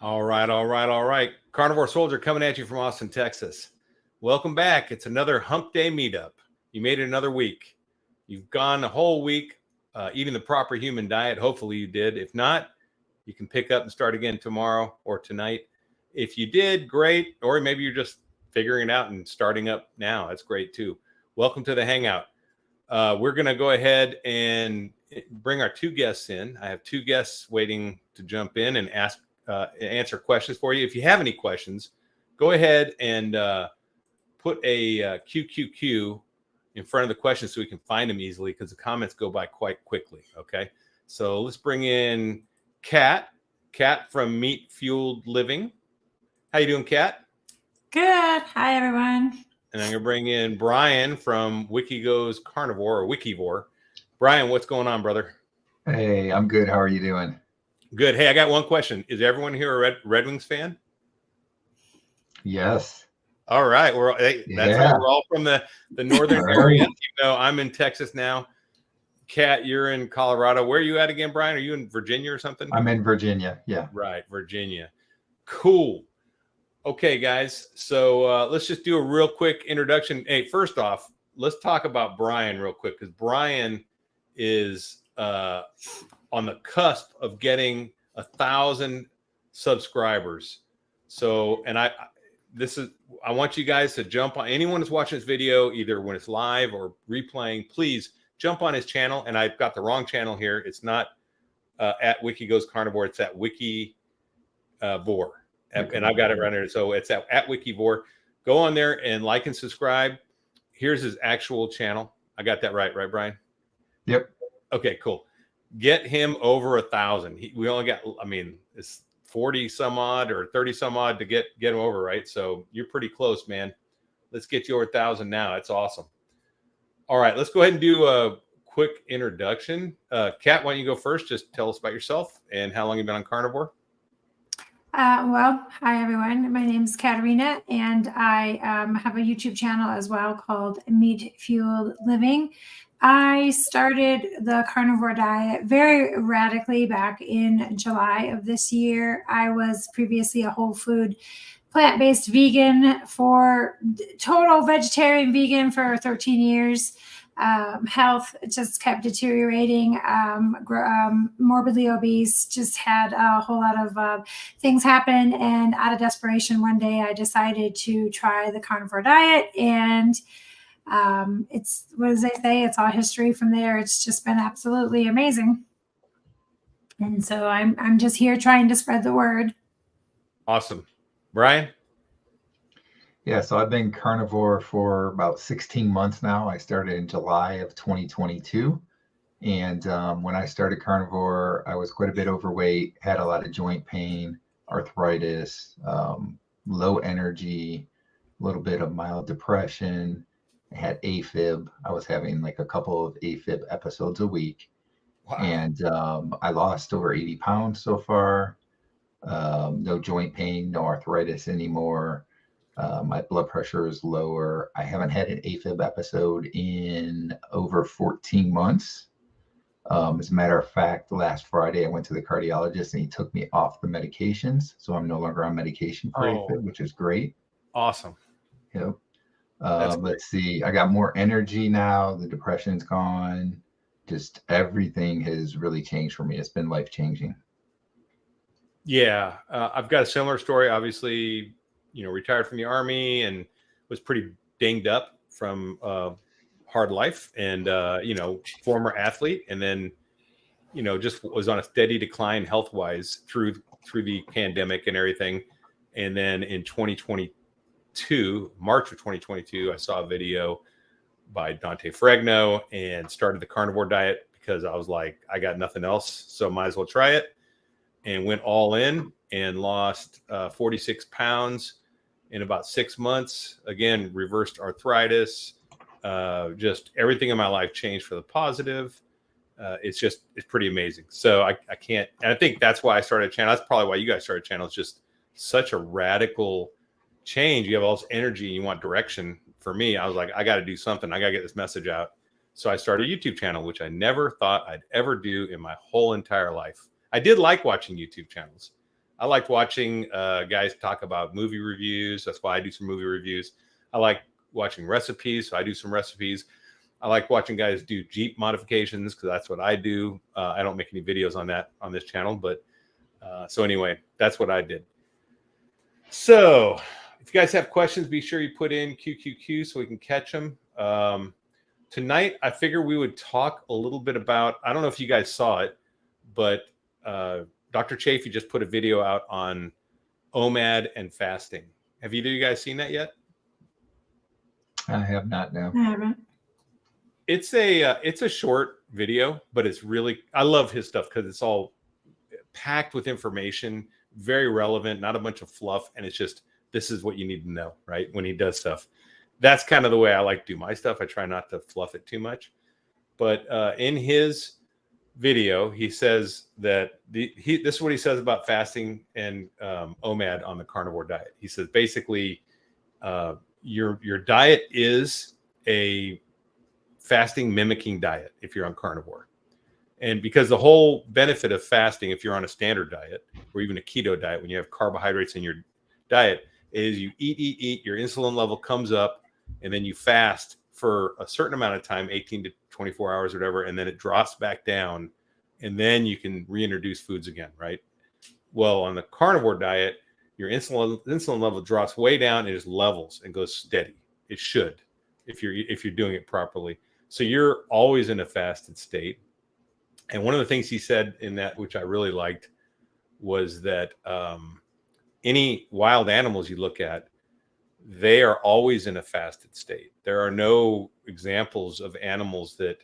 All right, all right, all right. Carnivore Soldier coming at you from Austin, Texas. Welcome back. It's another Hump Day meetup. You made it another week. You've gone a whole week eating the proper human diet. Hopefully you did. If not, you can pick up and start again tomorrow or tonight. If you did, great. Or maybe you're just figuring it out and starting up now. That's great too. Welcome to the Hangout. We're going to go ahead and bring our two guests in. I have two guests waiting to jump in and answer questions for you. If you have any questions, go ahead and put a QQQ in front of the questions so we can find them easily, because the comments go by quite quickly. Okay, so let's bring in Kat from Meat Fueled Living. How you doing, Kat? Good. Hi, everyone. And I'm gonna bring in Brian from WikiGo's Carnivore or Wikivore. Brian, what's going on, brother? Hey, I'm good. How are you doing? Good. Hey, I got one question. Is everyone here a Red Wings fan? Yes. All right. That's right. We're all from the northern area. You know, I'm in Texas now. Kat, you're in Colorado. Where are you at again, Brian? Are you in Virginia or something? I'm in Virginia. Yeah. Right. Virginia. Cool. Okay, guys. So let's just do a real quick introduction. Hey, first off, let's talk about Brian real quick, because Brian is on the cusp of getting 1,000 subscribers. So, and I want you guys to jump on, anyone who's watching this video, either when it's live or replaying, please jump on his channel. And I've got the wrong channel here. It's not at WikiGo's Carnivore. It's at Wikivore. And I've got it right here. So it's at Wikivore. Go on there and like and subscribe. Here's his actual channel. I got that right, Brian? Yep. Okay, cool. Get him over 1,000. We only got, it's 40 some odd or 30 some odd to get him over, right? So you're pretty close, man. Let's get you over 1,000 now. That's awesome. All right, let's go ahead and do a quick introduction. Kat, why don't you go first? Just tell us about yourself and how long you've been on Carnivore. Well, hi, everyone. My name is Katerina, and I have a YouTube channel as well called Meat Fueled Living. I started the carnivore diet very radically back in July of this year. I was previously a whole food, plant-based vegan for total vegetarian vegan for 13 years. Health just kept deteriorating, morbidly obese, just had a whole lot of things happen. And out of desperation, one day I decided to try the carnivore diet, and it's, what does they say? It's all history from there. It's just been absolutely amazing. And so I'm just here trying to spread the word. Awesome. Brian? Yeah, so I've been carnivore for about 16 months now. I started in July of 2022. And when I started carnivore, I was quite a bit overweight, had a lot of joint pain, arthritis, low energy, a little bit of mild depression. I had AFib. I was having like a couple of AFib episodes a week. Wow. And I lost over 80 pounds so far. No joint pain, no arthritis anymore. My blood pressure is lower. I haven't had an AFib episode in over 14 months. As a matter of fact, last Friday, I went to the cardiologist and he took me off the medications. So I'm no longer on medication for AFib, which is great. Awesome. Yep. Let's see. I got more energy now. The depression's gone. Just everything has really changed for me. It's been life-changing. Yeah. I've got a similar story. Obviously, retired from the Army and was pretty dinged up from hard life and, former athlete. And then, just was on a steady decline health-wise through the pandemic and everything. And then in 2022, March of 2022, I saw a video by Dante Fregno and started the carnivore diet because I was like, I got nothing else, so might as well try it, and went all in and lost 46 pounds in about 6 months. Again, reversed arthritis, just everything in my life changed for the positive. It's pretty amazing. So I can't, and I think that's why I started a channel. That's probably why you guys started a channel. It's just such a radical change. You have all this energy and you want direction. For me, I was like, I got to do something. I got to get this message out. So I started a YouTube channel, which I never thought I'd ever do in my whole entire life. I did like watching YouTube channels. I liked watching guys talk about movie reviews. That's why I do some movie reviews. I like watching recipes, so I do some recipes. I like watching guys do Jeep modifications because that's what I do. I don't make any videos on that on this channel, but so anyway, that's what I did. So if you guys have questions, be sure you put in QQQ so we can catch them. Tonight, I figure we would talk a little bit about, I don't know if you guys saw it, but Dr. Chafee just put a video out on OMAD and fasting. Have either of you guys seen that yet? I have not, no. I haven't. It's a short video, but it's really, I love his stuff because it's all packed with information, very relevant, not a bunch of fluff, and it's just, this is what you need to know, right? When he does stuff. That's kind of the way I like to do my stuff. I try not to fluff it too much. But in his video, he says that this is what he says about fasting and OMAD on the carnivore diet. He says basically your diet is a fasting mimicking diet if you're on carnivore. And because the whole benefit of fasting, if you're on a standard diet or even a keto diet, when you have carbohydrates in your diet, is you eat, your insulin level comes up, and then you fast for a certain amount of time, 18 to 24 hours, or whatever, and then it drops back down, and then you can reintroduce foods again, right? Well, on the carnivore diet, your insulin level drops way down, it just levels and goes steady. It should, if you're doing it properly. So you're always in a fasted state. And one of the things he said in that, which I really liked, was that any wild animals you look at, they are always in a fasted state. There are no examples of animals that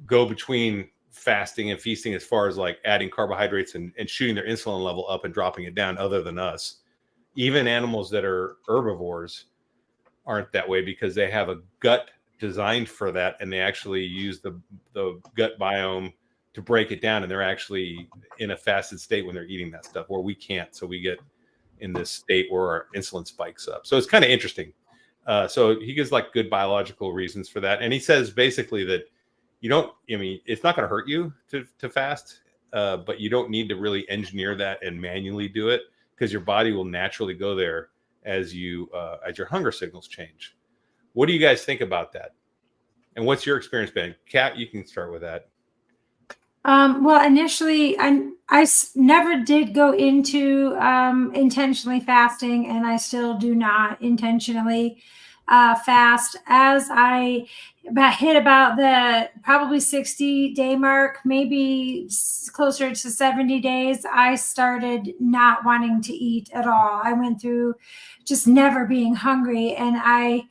go between fasting and feasting as far as like adding carbohydrates and shooting their insulin level up and dropping it down, other than us. Even animals that are herbivores aren't that way because they have a gut designed for that, and they actually use the gut biome to break it down, and they're actually in a fasted state when they're eating that stuff, where we can't. So we get in this state where our insulin spikes up. So it's kind of interesting. So he gives like good biological reasons for that. And he says basically that you don't, I mean, it's not going to hurt you to fast, but you don't need to really engineer that and manually do it, because your body will naturally go there as your hunger signals change. What do you guys think about that? And what's your experience been? Kat, you can start with that. Well, initially, I never did go into intentionally fasting, and I still do not intentionally fast. As I hit about the probably 60-day mark, maybe closer to 70 days, I started not wanting to eat at all. I went through just never being hungry, and I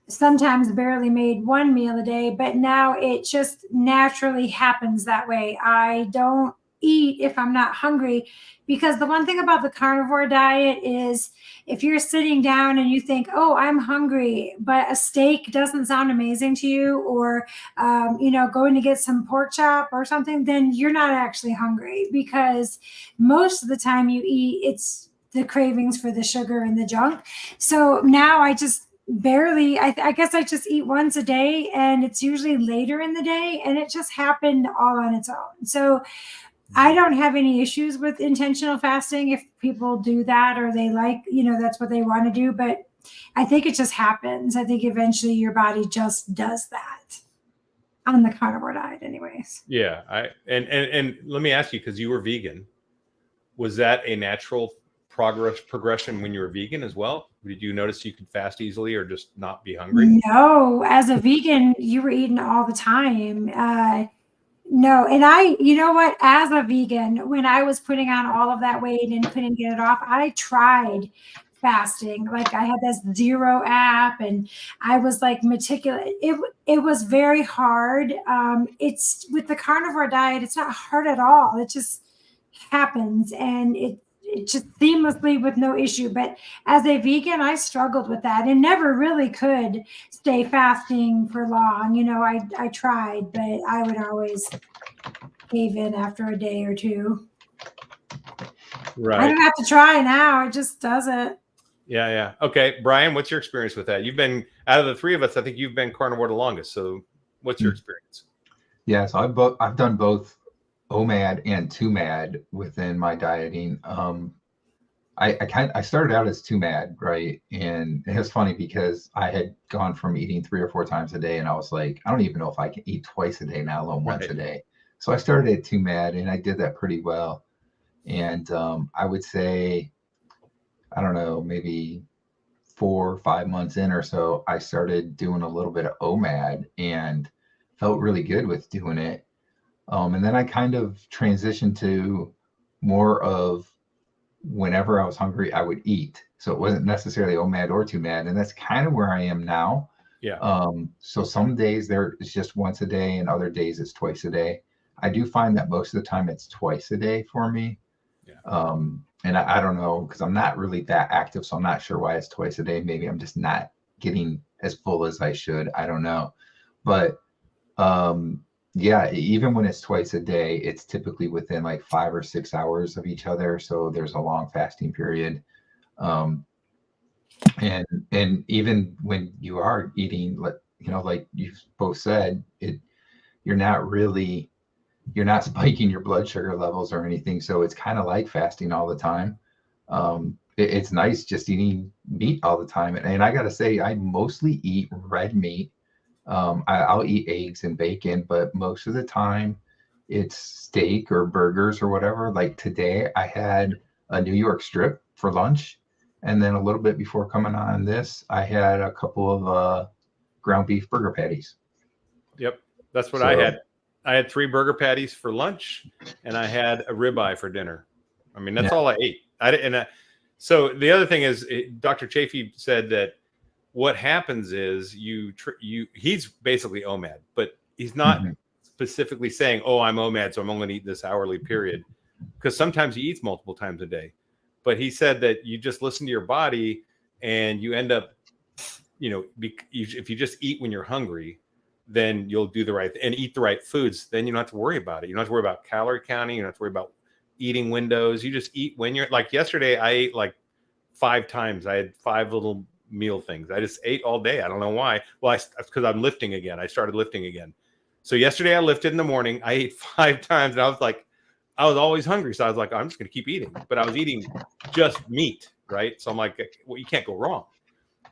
sometimes barely made one meal a day, but now it just naturally happens that way. I don't eat if I'm not hungry, because the one thing about the carnivore diet is if you're sitting down and you think, oh, I'm hungry, but a steak doesn't sound amazing to you, or, going to get some pork chop or something, then you're not actually hungry, because most of the time you eat, it's the cravings for the sugar and the junk. So now I just barely, I guess I just eat once a day, and it's usually later in the day, and it just happened all on its own. So I don't have any issues with intentional fasting if people do that, or they like, that's what they want to do. But I think it just happens. I think eventually your body just does that on the carnivore diet anyways. Yeah. And let me ask you, because you were vegan, was that a natural progression when you were vegan as well? Did you notice you could fast easily or just not be hungry? No, as a vegan, you were eating all the time. No, and as a vegan, when I was putting on all of that weight and couldn't get it off, I tried fasting. Like I had this Zero app, and I was like meticulous. It was very hard. It's with the carnivore diet, it's not hard at all. It just happens, and it just seamlessly with no issue. But as a vegan, I struggled with that and never really could stay fasting for long. I tried, but I would always cave in after a day or two. Right. I don't have to try now. It just does it. Yeah. Okay. Brian, what's your experience with that? You've been, out of the three of us, I think you've been carnivore the longest. So what's your experience? Yeah. So I've done both OMAD and 2MAD within my dieting. I started out as too mad, right? And it was funny because I had gone from eating 3 or 4 times a day, and I was like, I don't even know if I can eat twice a day now, alone once Right. a day. So I started at too mad, and I did that pretty well. And I would say, I don't know, maybe 4 or 5 months in or so, I started doing a little bit of OMAD and felt really good with doing it. And then I kind of transitioned to more of whenever I was hungry, I would eat. So it wasn't necessarily OMAD or too mad. And that's kind of where I am now. Yeah. So some days there is just once a day, and other days it's twice a day. I do find that most of the time it's twice a day for me. Yeah. And I don't know, because I'm not really that active, so I'm not sure why it's twice a day. Maybe I'm just not getting as full as I should. I don't know. But yeah, even when it's twice a day, it's typically within like 5 or 6 hours of each other. So there's a long fasting period. Um, and even when you are eating, like you both said, you're not really you're not spiking your blood sugar levels or anything. So it's kind of like fasting all the time. It's nice just eating meat all the time. And I got to say, I mostly eat red meat. I'll eat eggs and bacon, but most of the time it's steak or burgers or whatever. Like today, I had a New York strip for lunch. And then a little bit before coming on this, I had a couple of ground beef burger patties. Yep. That's what I So had. I had 3 burger patties for lunch, and I had a ribeye for dinner. I mean, that's yeah, all I ate. So the other thing is, Dr. Chafee said that what happens is he's basically OMAD, but he's not mhm, specifically saying, "Oh, I'm OMAD, so I'm only going to eat this hourly period," because sometimes he eats multiple times a day. But he said that you just listen to your body, and you end up, if you just eat when you're hungry, then you'll do the right and eat the right foods. Then you don't have to worry about it. You don't have to worry about calorie counting. You don't have to worry about eating windows. You just eat when you're like yesterday. I ate like 5 times. I had 5 little meal things. I just ate all day. I don't know why. Well, because I'm lifting again. I started lifting again. So yesterday I lifted in the morning. I ate 5 times, and I was always hungry. So I was like, I'm just going to keep eating. But I was eating just meat, right? So I'm like, well, you can't go wrong.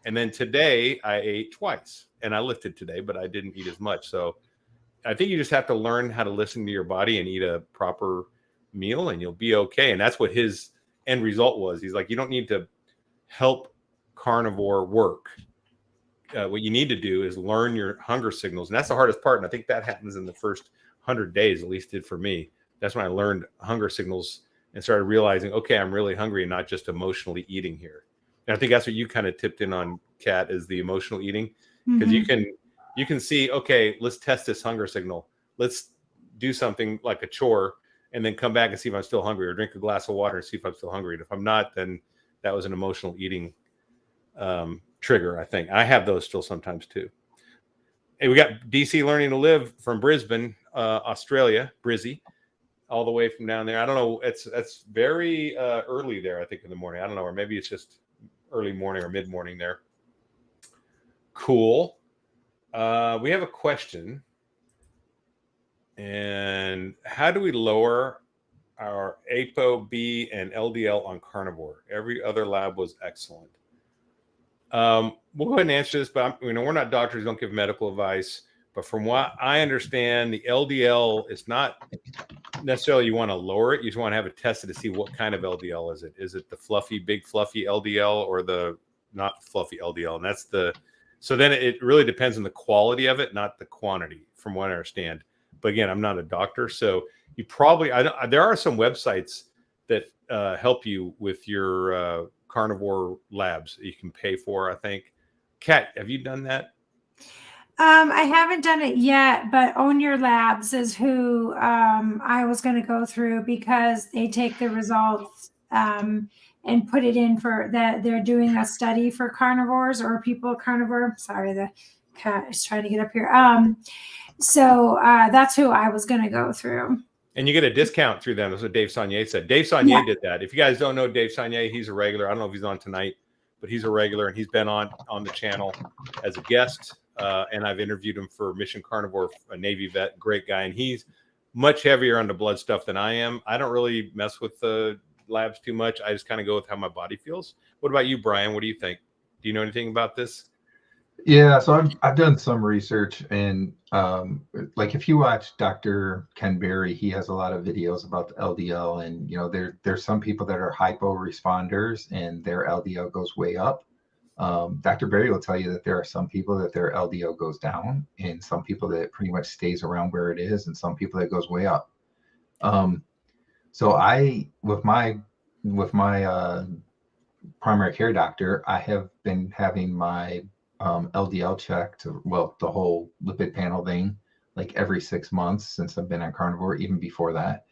And then today I ate twice, and I lifted today, but I didn't eat as much. So I think you just have to learn how to listen to your body and eat a proper meal, and you'll be okay. And that's what his end result was. He's like, you don't need to help carnivore work. What you need to do is learn your hunger signals. And that's the hardest part. And I think that happens in the first 100 days, at least did for me. That's when I learned hunger signals and started realizing, okay, I'm really hungry and not just emotionally eating here. And I think that's what you kind of tipped in on, Kat, is the emotional eating, because you can see, okay, let's test this hunger signal. Let's do something like a chore, and then come back and see if I'm still hungry, or drink a glass of water and see if I'm still hungry. And if I'm not, then that was an emotional eating trigger. I think I have those still sometimes too. Hey, we got DC Learning to Live from Brisbane, Australia, Brizzy, all the way from down there. I don't know. It's very early there, I think, in the morning. I don't know, or maybe it's just early morning or mid morning there. Cool. We have a question. And how do we lower our ApoB and LDL on carnivore? Every other lab was excellent. We'll go ahead and answer this, but we're not doctors, don't give medical advice. But from what I understand, the LDL is not necessarily you want to lower it. You just want to have it tested to see what kind of LDL is it. Is it the fluffy, big fluffy LDL, or the not fluffy LDL? And so then it really depends on the quality of it, not the quantity, from what I understand. But again, I'm not a doctor, so you probably there are some websites that help you with your carnivore labs that you can pay for, I think. Kat, have you done that? I haven't done it yet, but Own Your Labs is who I was going to go through, because they take the results and put it in for that. They're doing a study for carnivores or people carnivore. Sorry, the cat is trying to get up here. So that's who I was going to go through. And you get a discount through them. That's what Dave Saunier said. Dave Saunier did that. If you guys don't know Dave Saunier, he's a regular. I don't know if he's on tonight, but he's a regular, and he's been on the channel as a guest. And I've interviewed him for Mission Carnivore, a Navy vet, great guy. And he's much heavier on the blood stuff than I am. I don't really mess with the labs too much. I just kind of go with how my body feels. What about you, Brian? What do you think? Do you know anything about this? Yeah, so I've done some research, and like if you watch Dr. Ken Berry, he has a lot of videos about the LDL, and there's some people that are hypo responders and their LDL goes way up. Dr. Berry will tell you that there are some people that their LDL goes down, and some people that pretty much stays around where it is, and some people that goes way up. So I, with my primary care doctor, I have been having my LDL checked, well, the whole lipid panel thing, like every 6 months since I've been on carnivore, even before that.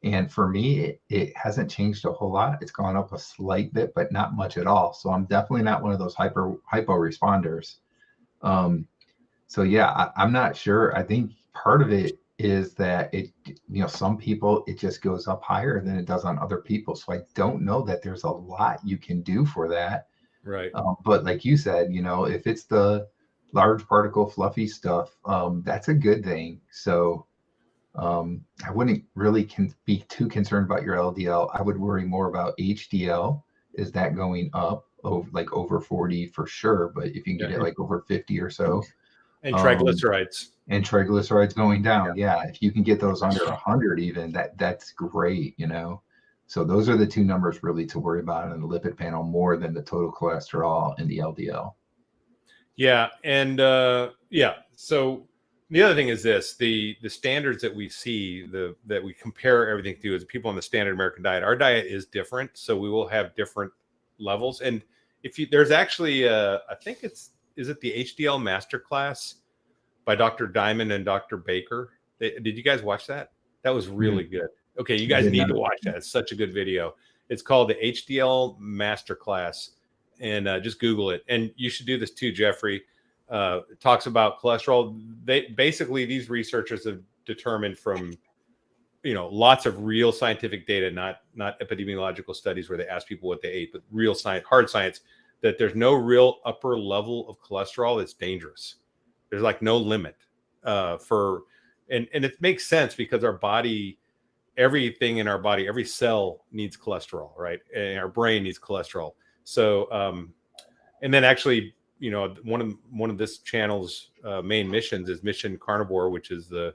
And for me, it hasn't changed a whole lot. It's gone up a slight bit, but not much at all. So I'm definitely not one of those hypo responders. So yeah, I'm not sure. I think part of it is that some people, it just goes up higher than it does on other people. So I don't know that there's a lot you can do for that. Right. But like you said, if it's the large particle fluffy stuff, that's a good thing. So I wouldn't really be too concerned about your LDL. I would worry more about HDL. Is that going up over 40 for sure? But if you can get it like over 50 or so. And triglycerides. And triglycerides going down. Yeah. If you can get those under 100 even, that's great, So those are the two numbers really to worry about in the lipid panel, more than the total cholesterol and the LDL. Yeah. And so the other thing is this, the standards that we see, that we compare everything to, is people on the standard American diet. Our diet is different, so we will have different levels. And there's actually I think is it the HDL Masterclass by Dr. Diamond and Dr. Baker? Did you guys watch that? That was really good. Okay, you guys need to watch that. It's such a good video. It's called the HDL Masterclass, and just Google it. And you should do this too, Jeffrey. It talks about cholesterol. These researchers have determined from lots of real scientific data, not epidemiological studies where they ask people what they ate, but real science, hard science, that there's no real upper level of cholesterol that's dangerous. There's like no limit and it makes sense because our body, everything in our body, every cell needs cholesterol, right? And our brain needs cholesterol. So and then actually, one of this channel's main missions is Mission Carnivore, which is the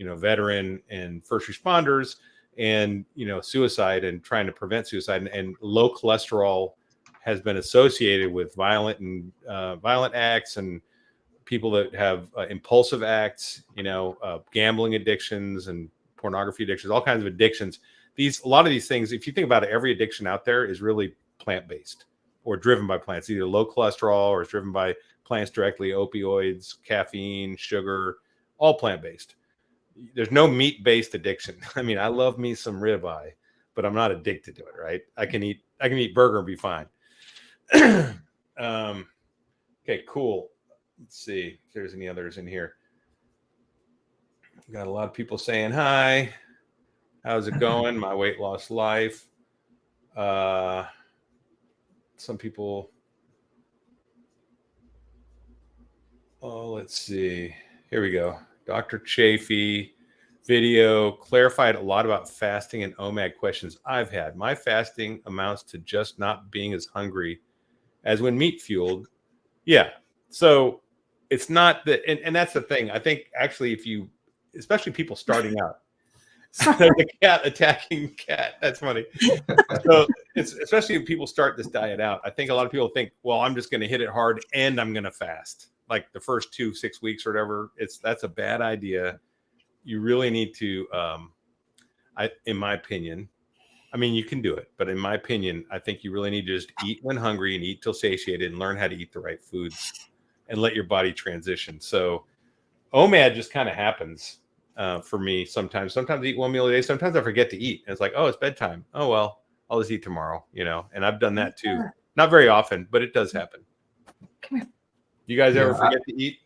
veteran and first responders and suicide and trying to prevent suicide, and low cholesterol has been associated with violent acts and people that have impulsive acts, gambling addictions and pornography addictions, all kinds of addictions. A lot of these things, if you think about it, every addiction out there is really plant-based or driven by plants, either low cholesterol or is driven by plants directly, opioids, caffeine, sugar, all plant-based. There's no meat-based addiction. I mean, I love me some ribeye, but I'm not addicted to it, right? I can eat burger and be fine. Okay, cool. Let's see if there's any others in here. Got a lot of people saying hi. How's it going? My weight loss life. Some people. Oh, let's see. Here we go. Dr. Chafee video clarified a lot about fasting and OMAD questions I've had. My fasting amounts to just not being as hungry as when meat fueled. Yeah. So it's not that, and that's the thing. I think actually, especially people starting out, there's a cat attacking cat. That's funny. So it's especially if people start this diet out. I think a lot of people think, well, I'm just going to hit it hard and I'm going to fast like the first 6 weeks or whatever. That's a bad idea. You really need to, in my opinion, I mean, you can do it, but in my opinion, I think you really need to just eat when hungry and eat till satiated and learn how to eat the right foods and let your body transition. So OMAD just kind of happens for me sometimes. Sometimes I eat one meal a day. Sometimes I forget to eat. And it's like, oh, it's bedtime. Oh, well, I'll just eat tomorrow, and I've done that too. Not very often, but it does happen. Come here. You guys ever forget to eat?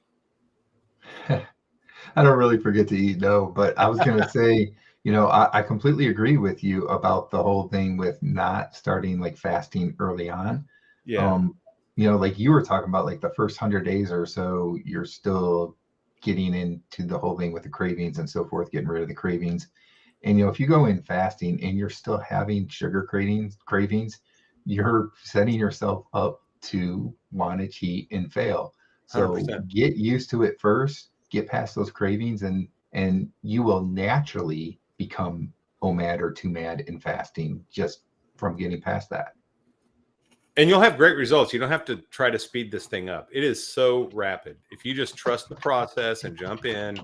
I don't really forget to eat, no, but I was going to say, I completely agree with you about the whole thing with not starting like fasting early on. Yeah. Like you were talking about, like the first 100 days or so, you're still getting into the whole thing with the cravings and so forth, getting rid of the cravings. And if you go in fasting and you're still having sugar cravings, you're setting yourself up to want to cheat and fail. So 100%. get used to it first, get past those cravings, and you will naturally become OMAD or 2MAD in fasting just from getting past that. And you'll have great results. You don't have to try to speed this thing up. It is so rapid. If you just trust the process and jump in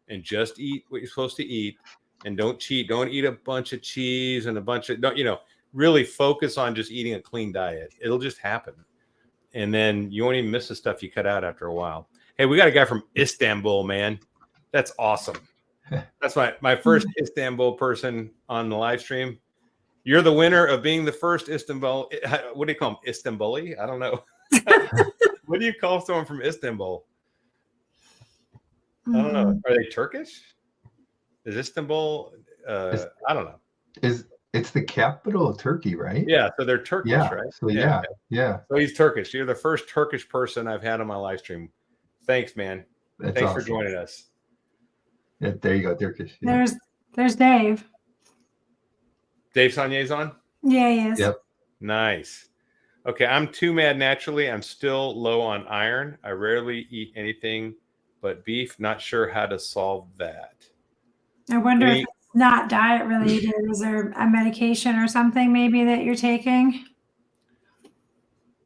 and just eat what you're supposed to eat and don't cheat, don't eat a bunch of cheese and a bunch of, really focus on just eating a clean diet. It'll just happen. And then you won't even miss the stuff you cut out after a while. Hey, we got a guy from Istanbul, man. That's awesome. That's my first Istanbul person on the live stream. You're the winner of being the first Istanbul. What do you call them? Istanbuli? I don't know. What do you call someone from Istanbul? I don't know. Are they Turkish? Is Istanbul? I don't know. It's the capital of Turkey, right? Yeah, so they're Turkish, right? So yeah. So he's Turkish. You're the first Turkish person I've had on my live stream. Thanks, man. Thanks awesome for joining us. Yeah, there you go, Turkish. Yeah. There's Dave. Dave Sagnier's on? Yeah, he is. Yep. Nice. Okay, I'm 2MAD naturally. I'm still low on iron. I rarely eat anything but beef. Not sure how to solve that. I wonder if it's not diet related. Is there a medication or something maybe that you're taking?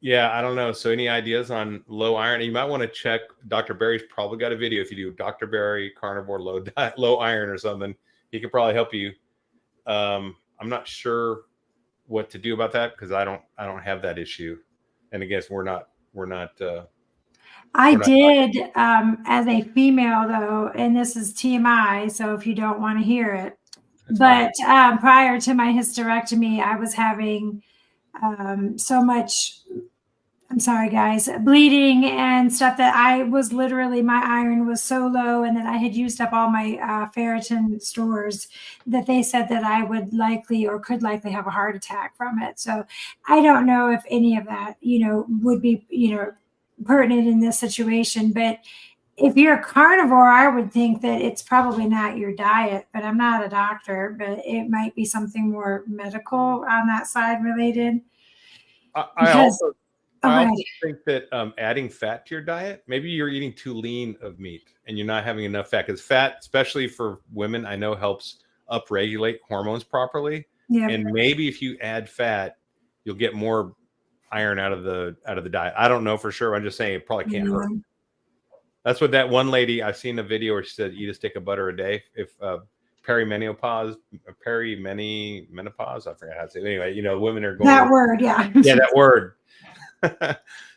Yeah, I don't know. So any ideas on low iron? You might want to check. Dr. Barry's probably got a video. If you do Dr. Barry Carnivore low iron or something, he could probably help you. I'm not sure what to do about that because I don't have that issue. And I guess we're not. I did as a female though, and this is TMI, so if you don't want to hear it. But prior to my hysterectomy, I was having so much, I'm sorry guys, bleeding and stuff that I was literally, my iron was so low and that I had used up all my ferritin stores that they said that I would likely or could likely have a heart attack from it. So I don't know if any of that, would be, pertinent in this situation. But if you're a carnivore, I would think that it's probably not your diet, but I'm not a doctor, but it might be something more medical on that side related. I also think that adding fat to your diet, maybe you're eating too lean of meat and you're not having enough fat, because fat, especially for women, I know helps upregulate hormones properly. Yeah. And maybe if you add fat, you'll get more iron out of the diet. I don't know for sure. I'm just saying it probably can't hurt. That's what that one lady, I've seen a video where she said eat a stick of butter a day. If perimenopause, I forgot how to say it. Anyway, women are going that word, yeah. Yeah, that word.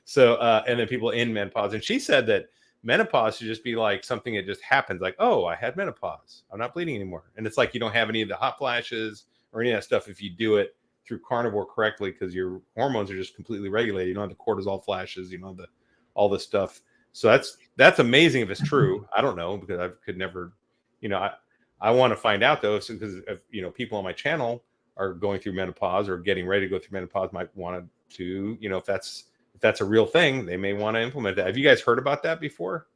So and then people in menopause, and she said that menopause should just be like something that just happens, like, oh, I had menopause, I'm not bleeding anymore. And it's like you don't have any of the hot flashes or any of that stuff if you do it through carnivore correctly, because your hormones are just completely regulated. You don't have the cortisol flashes, all this stuff. So that's amazing if it's true. I don't know, because I could never, I want to find out though, because if people on my channel are going through menopause or getting ready to go through menopause, might want to, if that's a real thing, they may want to implement that. Have you guys heard about that before?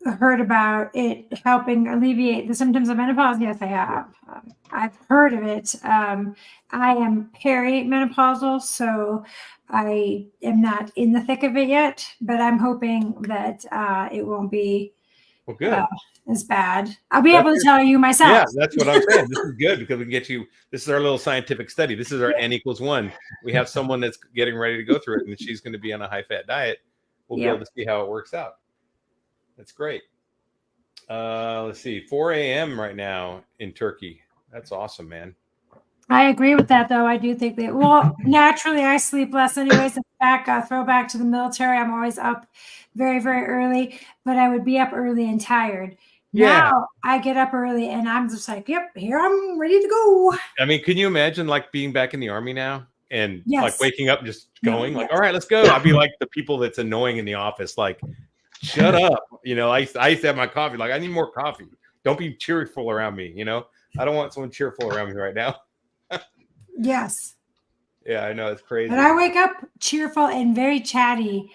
Heard about it helping alleviate the symptoms of menopause? Yes, I have. I've heard of it. I am perimenopausal, so I am not in the thick of it yet, but I'm hoping that it won't be as bad. I'll be able to tell you myself. Yeah, that's what I'm saying. This is good because we can get you. This is our little scientific study. This is our N=1. We have someone that's getting ready to go through it, and she's going to be on a high-fat diet. We'll be able to see how it works out. That's great. Let's see, 4 a.m. right now in Turkey. That's awesome, man. I agree with that, though. I do think that, well, naturally I sleep less anyways. In fact, throwback to the military, I'm always up very, very early, but I would be up early and tired. Yeah. Now I get up early and I'm just like, yep, here I'm ready to go. I mean, can you imagine like being back in the Army now and like waking up and just going like, all right, let's go. I'd be like the people that's annoying in the office, like, shut up. I used to have my coffee. Like, I need more coffee. Don't be cheerful around me. I don't want someone cheerful around me right now. Yes. Yeah, I know. It's crazy. But I wake up cheerful and very chatty.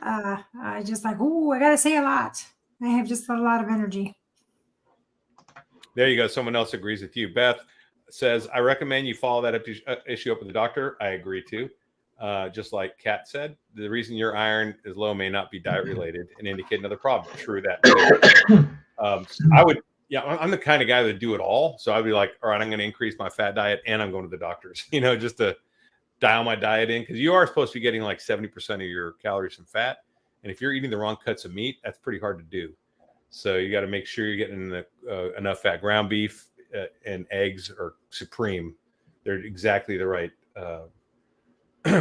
I just like, I got to say a lot. I have just a lot of energy. There you go. Someone else agrees with you. Beth says, I recommend you follow that issue up with the doctor. I agree too. Just like Kat said, the reason your iron is low may not be diet related and indicate another problem. True that too. I would, I'm the kind of guy that do it all. So I'd be like, all right, I'm going to increase my fat diet and I'm going to the doctors, just to dial my diet in, because you are supposed to be getting like 70% of your calories from fat. And if you're eating the wrong cuts of meat, that's pretty hard to do. So you got to make sure you're getting enough fat. Ground beef and eggs are supreme. They're exactly the right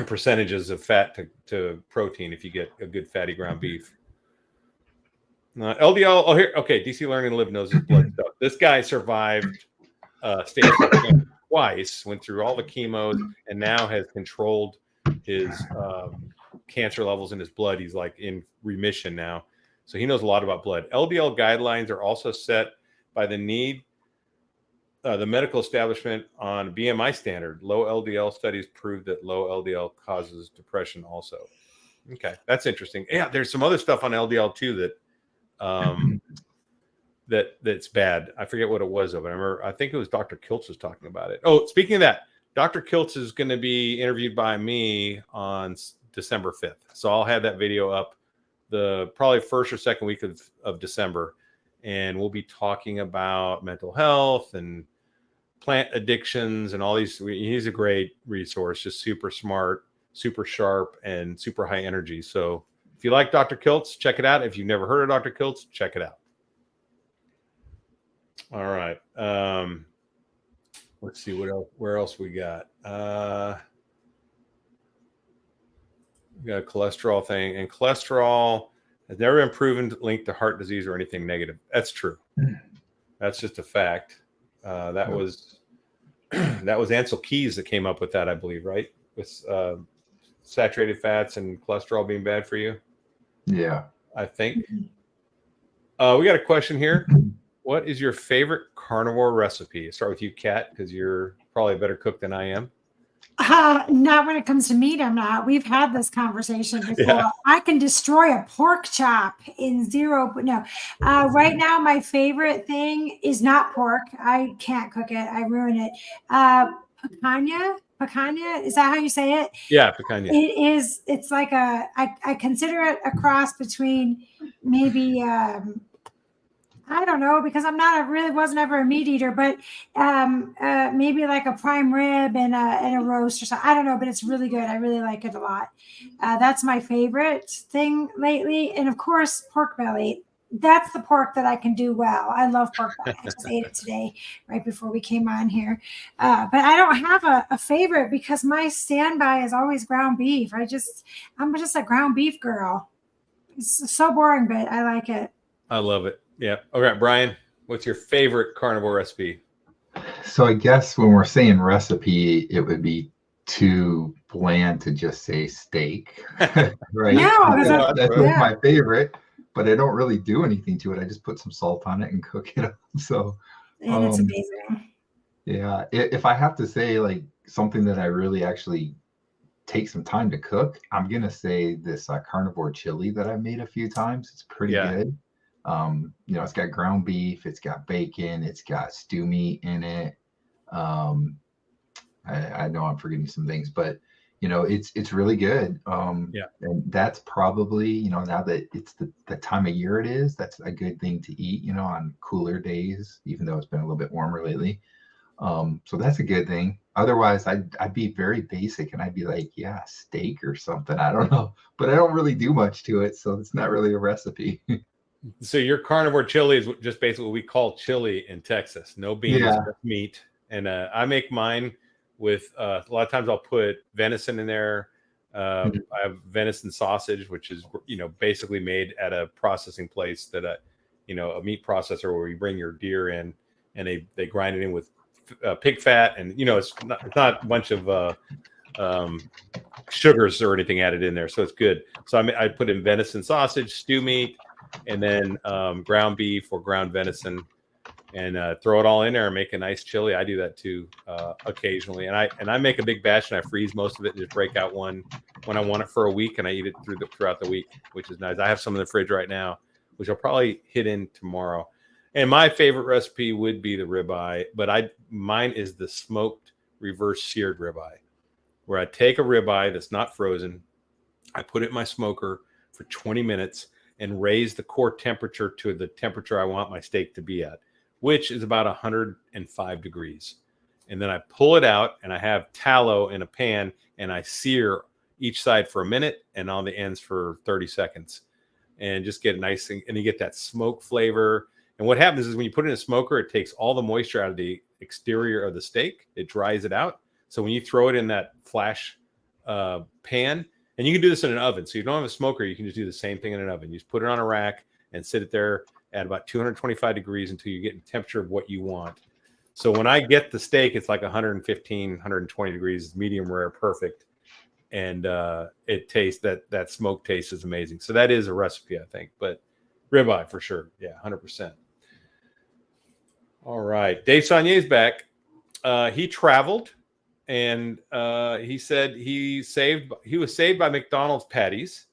percentages of fat to protein if you get a good fatty ground beef. LDL. Oh, here. Okay. DC Learn and Live knows his blood stuff. This guy survived stage 4 cancer twice, went through all the chemos, and now has controlled his cancer levels in his blood. He's like in remission now. So he knows a lot about blood. LDL guidelines are also set by the medical establishment on BMI standard. Low LDL studies prove that low LDL causes depression also. Okay, that's interesting. Yeah, there's some other stuff on LDL too that's bad. I forget what it was though, but I think it was Dr. Kiltz was talking about it. Oh, speaking of that, Dr. Kiltz is going to be interviewed by me on December 5th. So I'll have that video up the probably first or second week of December. And we'll be talking about mental health and plant addictions and all these. He's a great resource, just super smart, super sharp, and super high energy. So if you like Dr. Kiltz, check it out. If you've never heard of Dr. Kiltz, check it out. All right. Let's see where else we got. We got a cholesterol thing, and cholesterol has never been proven linked to heart disease or anything negative. That's true. That's just a fact. That was Ansel Keys that came up with that, I believe, right? With saturated fats and cholesterol being bad for you. Yeah, I think. We got a question here. What is your favorite carnivore recipe? Start with you, Kat, because you're probably a better cook than I am. Not when it comes to meat, I'm not. We've had this conversation before. Yeah. I can destroy a pork chop in zero, but no. Right now, my favorite thing is not pork. I can't cook it. I ruin it. Picanha? Is that how you say it? Yeah, picanha. It is. It's like I consider it a cross between maybe I don't know, because wasn't ever a meat eater, but maybe like a prime rib and a roast or something. I don't know, but it's really good. I really like it a lot. That's my favorite thing lately. And of course, pork belly. That's the pork that I can do well. I love pork belly. I just ate it today right before we came on here. But I don't have a favorite because my standby is always ground beef. I'm just a ground beef girl. It's so boring, but I like it. I love it. Yeah. All right, Brian, what's your favorite carnivore recipe? So I guess when we're saying recipe, it would be too bland to just say steak, right? No, that's my favorite, but I don't really do anything to it. I just put some salt on it and cook it up. So, and it's amazing. Yeah. If I have to say like something that I really actually take some time to cook, I'm going to say this carnivore chili that I've made a few times. It's pretty good. It's got ground beef, it's got bacon, it's got stew meat in it. I know I'm forgetting some things, but it's really good. And that's probably, now that it's the time of year it is, that's a good thing to eat, on cooler days, even though it's been a little bit warmer lately. So that's a good thing. Otherwise, I'd be very basic and I'd be like, yeah, steak or something. I don't know, but I don't really do much to it, so it's not really a recipe. So your carnivore chili is just basically what we call chili in Texas. No beans, just meat. And I make mine with a lot of times I'll put venison in there. I have venison sausage, which is basically made at a processing place that a meat processor where you bring your deer in and they grind it in with pig fat, and it's not a bunch of sugars or anything added in there, so it's good. So I put in venison sausage, stew meat, and then ground beef or ground venison, and throw it all in there and make a nice chili. I do that too occasionally, and I make a big batch and I freeze most of it and just break out one when I want it for a week, and I eat it throughout the week, which is nice. I have some in the fridge right now, which I'll probably hit in tomorrow. And my favorite recipe would be the ribeye, but mine is the smoked reverse seared ribeye, where I take a ribeye that's not frozen, I put it in my smoker for 20 minutes and raise the core temperature to the temperature I want my steak to be at, which is about 105 degrees. And then I pull it out and I have tallow in a pan and I sear each side for a minute and on the ends for 30 seconds and just get nice. And you get that smoke flavor. And what happens is when you put it in a smoker, it takes all the moisture out of the exterior of the steak. It dries it out. So when you throw it in that flash pan, and you can do this in an oven. So you don't have a smoker, you can just do the same thing in an oven. You just put it on a rack and sit it there at about 225 degrees until you get the temperature of what you want. So when I get the steak, it's like 115, 120 degrees, medium rare, perfect. And it tastes, that smoke taste is amazing. So that is a recipe, I think. But ribeye for sure. Yeah, 100%. All right. Dave Saulnier's back. He traveled and he said he was saved by McDonald's patties,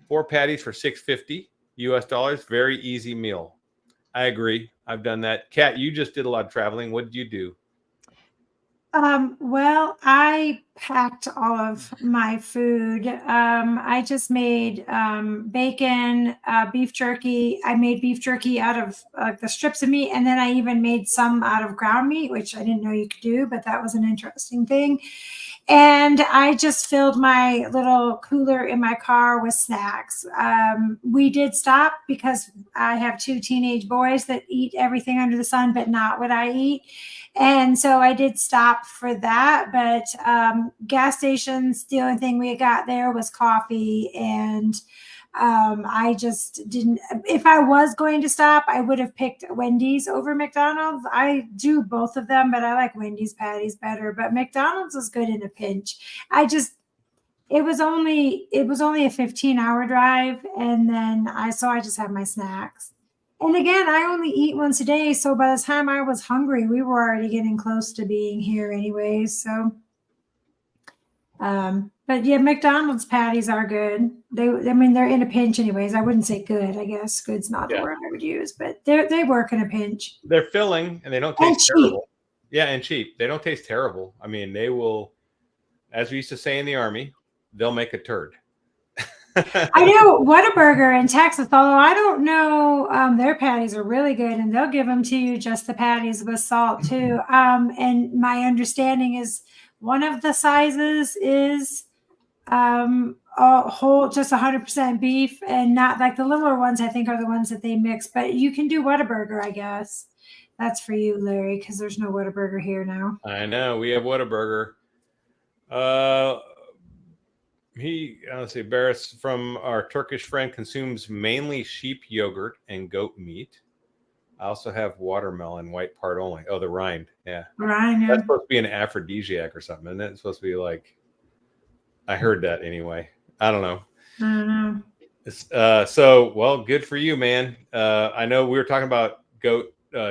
4 patties for $6.50 US dollars. Very easy meal. I agree. I've done that. Kat, you just did a lot of traveling. What did you do? Well, I packed all of my food. I just made bacon, beef jerky. I made beef jerky out of the strips of meat, and then I even made some out of ground meat, which I didn't know you could do, but that was an interesting thing. And I just filled my little cooler in my car with snacks. We did stop because I have 2 teenage boys that eat everything under the sun, but not what I eat. And so I did stop for that. But gas stations, the only thing we got there was coffee. And I just didn't. If I was going to stop, I would have picked Wendy's over McDonald's. I do both of them, but I like Wendy's patties better. But McDonald's is good in a pinch. It was only a 15-hour drive, and then I just had my snacks. And again, I only eat once a day, so by the time I was hungry, we were already getting close to being here anyways. So, but yeah, McDonald's patties are good. They're in a pinch anyways. I wouldn't say good. I guess good's not the word I would use, but they work in a pinch. They're filling and they don't taste terrible. Yeah, and cheap. They don't taste terrible. I mean, they will, as we used to say in the Army, they'll make a turd. I know Whataburger in Texas, although I don't know, their patties are really good, and they'll give them to you just the patties with salt too. And my understanding is one of the sizes is a whole, just 100% beef, and not like the littler ones. I think are the ones that they mix. But you can do Whataburger, I guess. That's for you, Larry, because there's no Whataburger here now. I know we have Whataburger. Let's see, Barris from our Turkish friend consumes mainly sheep yogurt and goat meat. I also have watermelon, white part only. Oh, the rind. Yeah. Rind. That's supposed to be an aphrodisiac or something, isn't it? It's supposed to be like, I heard that anyway. I don't know. I don't know. Well, good for you, man. I know we were talking about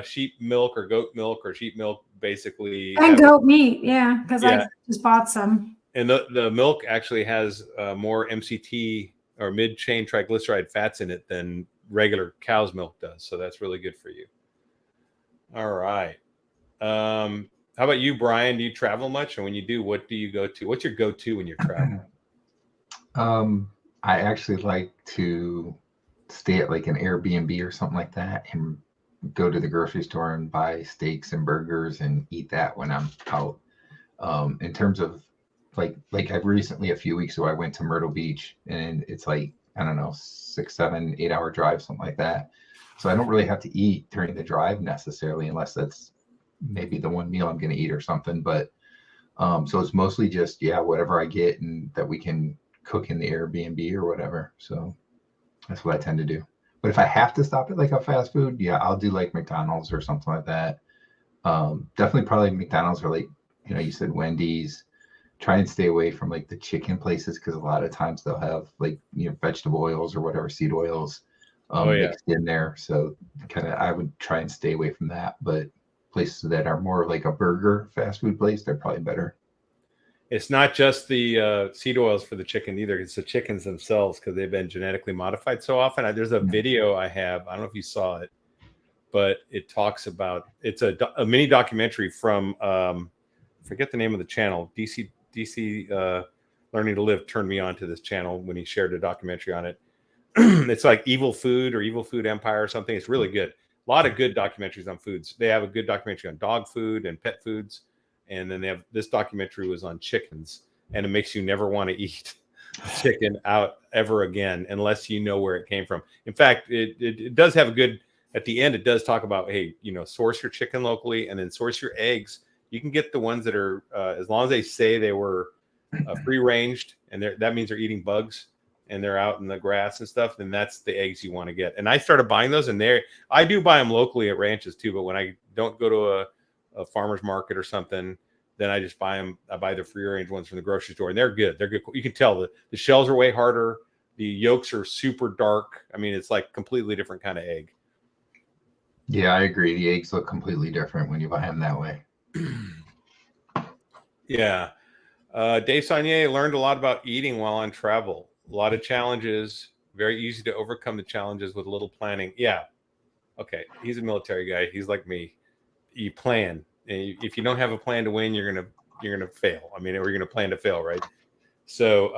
sheep milk or sheep milk, basically. And goat meat, yeah, because I just bought some. And the milk actually has more MCT or mid-chain triglyceride fats in it than regular cow's milk does. So that's really good for you. All right. How about you, Brian? Do you travel much? And when you do, what do you go to? What's your go-to when you're traveling? I actually like to stay at like an Airbnb or something like that and go to the grocery store and buy steaks and burgers and eat that when I'm out. In terms of like I've recently, a few weeks ago, I went to Myrtle Beach, and it's like, I don't know, 6, 7, 8 hour drive, something like that. So I don't really have to eat during the drive necessarily, unless that's maybe the one meal I'm going to eat or something. But so it's mostly just, whatever I get and that we can cook in the Airbnb or whatever. So that's what I tend to do. But if I have to stop at like a fast food, I'll do like McDonald's or something like that. Definitely probably McDonald's or like, you said Wendy's. Try and stay away from like the chicken places, because a lot of times they'll have like, vegetable oils or whatever, seed oils mixed in there. So I would try and stay away from that. But places that are more like a burger fast food place, they're probably better. It's not just the seed oils for the chicken either. It's the chickens themselves, because they've been genetically modified so often. There's a video I have. I don't know if you saw it, but it talks about, it's a mini documentary from forget the name of the channel. DC Learning to Live turned me on to this channel when he shared a documentary on it. It's like Evil Food or Evil Food Empire or something. It's really good. A lot of good documentaries on foods. They have a good documentary on dog food and pet foods, and then they have this documentary was on chickens, and it makes you never want to eat chicken out ever again unless you know where it came from. In fact, it does have a good, at the end it does talk about, hey, source your chicken locally, and then source your eggs. You can get the ones that are as long as they say they were free ranged, and that means they're eating bugs and they're out in the grass and stuff, then that's the eggs you want to get. And I started buying those, and I do buy them locally at ranches too, but when I don't go to a farmer's market or something, then I just buy them. I buy the free range ones from the grocery store, and they're good. They're good. You can tell the shells are way harder. The yolks are super dark. I mean, it's like completely different kind of egg. Yeah, I agree. The eggs look completely different when you buy them that way. Yeah. Dave Saunier learned a lot about eating while on travel. A lot of challenges. Very easy to overcome the challenges with a little planning. Yeah. Okay. He's a military guy. He's like me. You plan. And if you don't have a plan to win, you're gonna fail. I mean, or you're gonna plan to fail, right? So,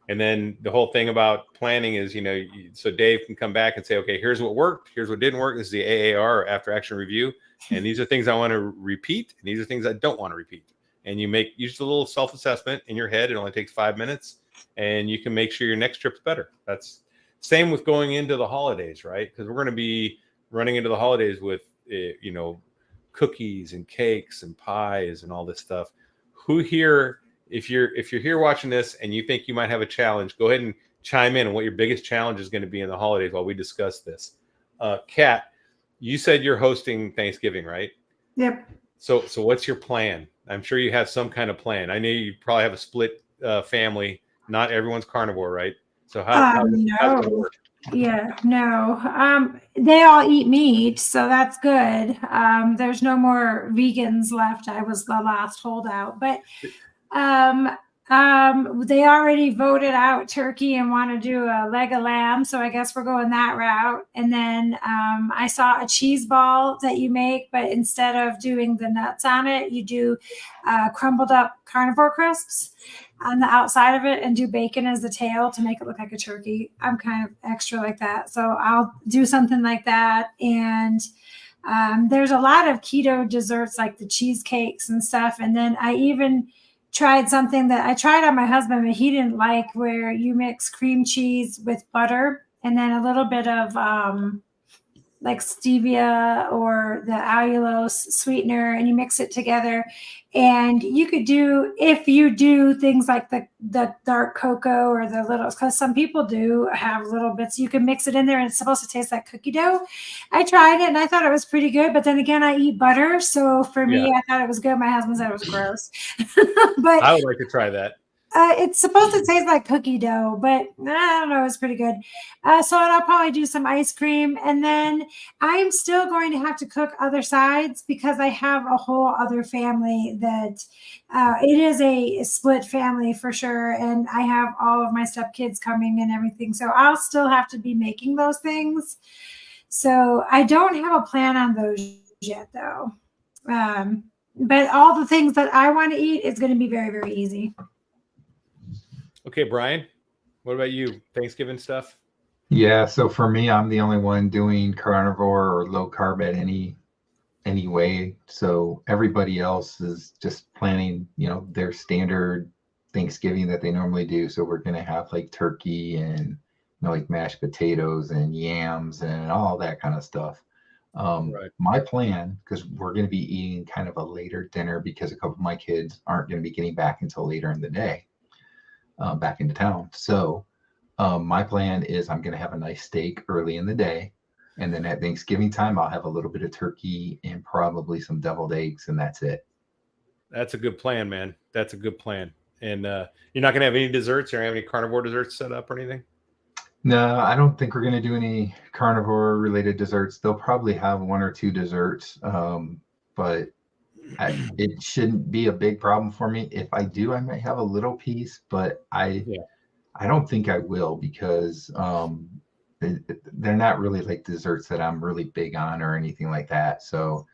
and then the whole thing about planning is, so Dave can come back and say, okay, here's what worked, here's what didn't work. This is the AAR, or after action review, and these are things I want to repeat, and these are things I don't want to repeat. And you make just a little self-assessment in your head. It only takes 5 minutes, and you can make sure your next trip's better. That's same with going into the holidays, right? Because we're going to be running into the holidays with, cookies and cakes and pies and all this stuff. Who here, if you're here watching this and you think you might have a challenge, go ahead and chime in on what your biggest challenge is going to be in the holidays while we discuss this. Kat, you said you're hosting Thanksgiving, right? Yep. So what's your plan? I'm sure you have some kind of plan. I know you probably have a split family. Not everyone's carnivore, right? So how's it work? Yeah, no. They all eat meat, so that's good. There's no more vegans left. I was the last holdout, but they already voted out turkey and want to do a leg of lamb, so I guess we're going that route. And then I saw a cheese ball that you make, but instead of doing the nuts on it, you do crumbled up carnivore crisps on the outside of it and do bacon as the tail to make it look like a turkey. I'm kind of extra like that, so I'll do something like that. And there's a lot of keto desserts like the cheesecakes and stuff. And then I even tried something that I tried on my husband, but he didn't like, where you mix cream cheese with butter and then a little bit of like stevia or the allulose sweetener, and you mix it together. And you could do, if you do things like the dark cocoa or the little, because some people do have little bits, you can mix it in there and it's supposed to taste like cookie dough. I tried it and I thought it was pretty good, but then again, I eat butter, so for me, I thought it was good. My husband said it was gross. But I would like to try that. It's supposed to taste like cookie dough, but I don't know. It's pretty good. So I'll probably do some ice cream. And then I'm still going to have to cook other sides because I have a whole other family that it is a split family for sure. And I have all of my stepkids coming and everything. So I'll still have to be making those things. So I don't have a plan on those yet, though. But all the things that I want to eat is going to be very, very easy. Okay, Brian, what about you? Thanksgiving stuff? Yeah, so for me, I'm the only one doing carnivore or low carb at any way. So everybody else is just planning, their standard Thanksgiving that they normally do. So we're going to have like turkey and like mashed potatoes and yams and all that kind of stuff. Right. My plan, because we're going to be eating kind of a later dinner because a couple of my kids aren't going to be getting back until later in the day. Back into town. So my plan is I'm going to have a nice steak early in the day. And then at Thanksgiving time, I'll have a little bit of turkey and probably some deviled eggs. And that's it. That's a good plan, man. That's a good plan. And you're not going to have any desserts or have any carnivore desserts set up or anything? No, I don't think we're going to do any carnivore related desserts. They'll probably have one or two desserts. But it shouldn't be a big problem for me. If I do, I might have a little piece, but I don't think I will because they're not really like desserts that I'm really big on or anything like that. So,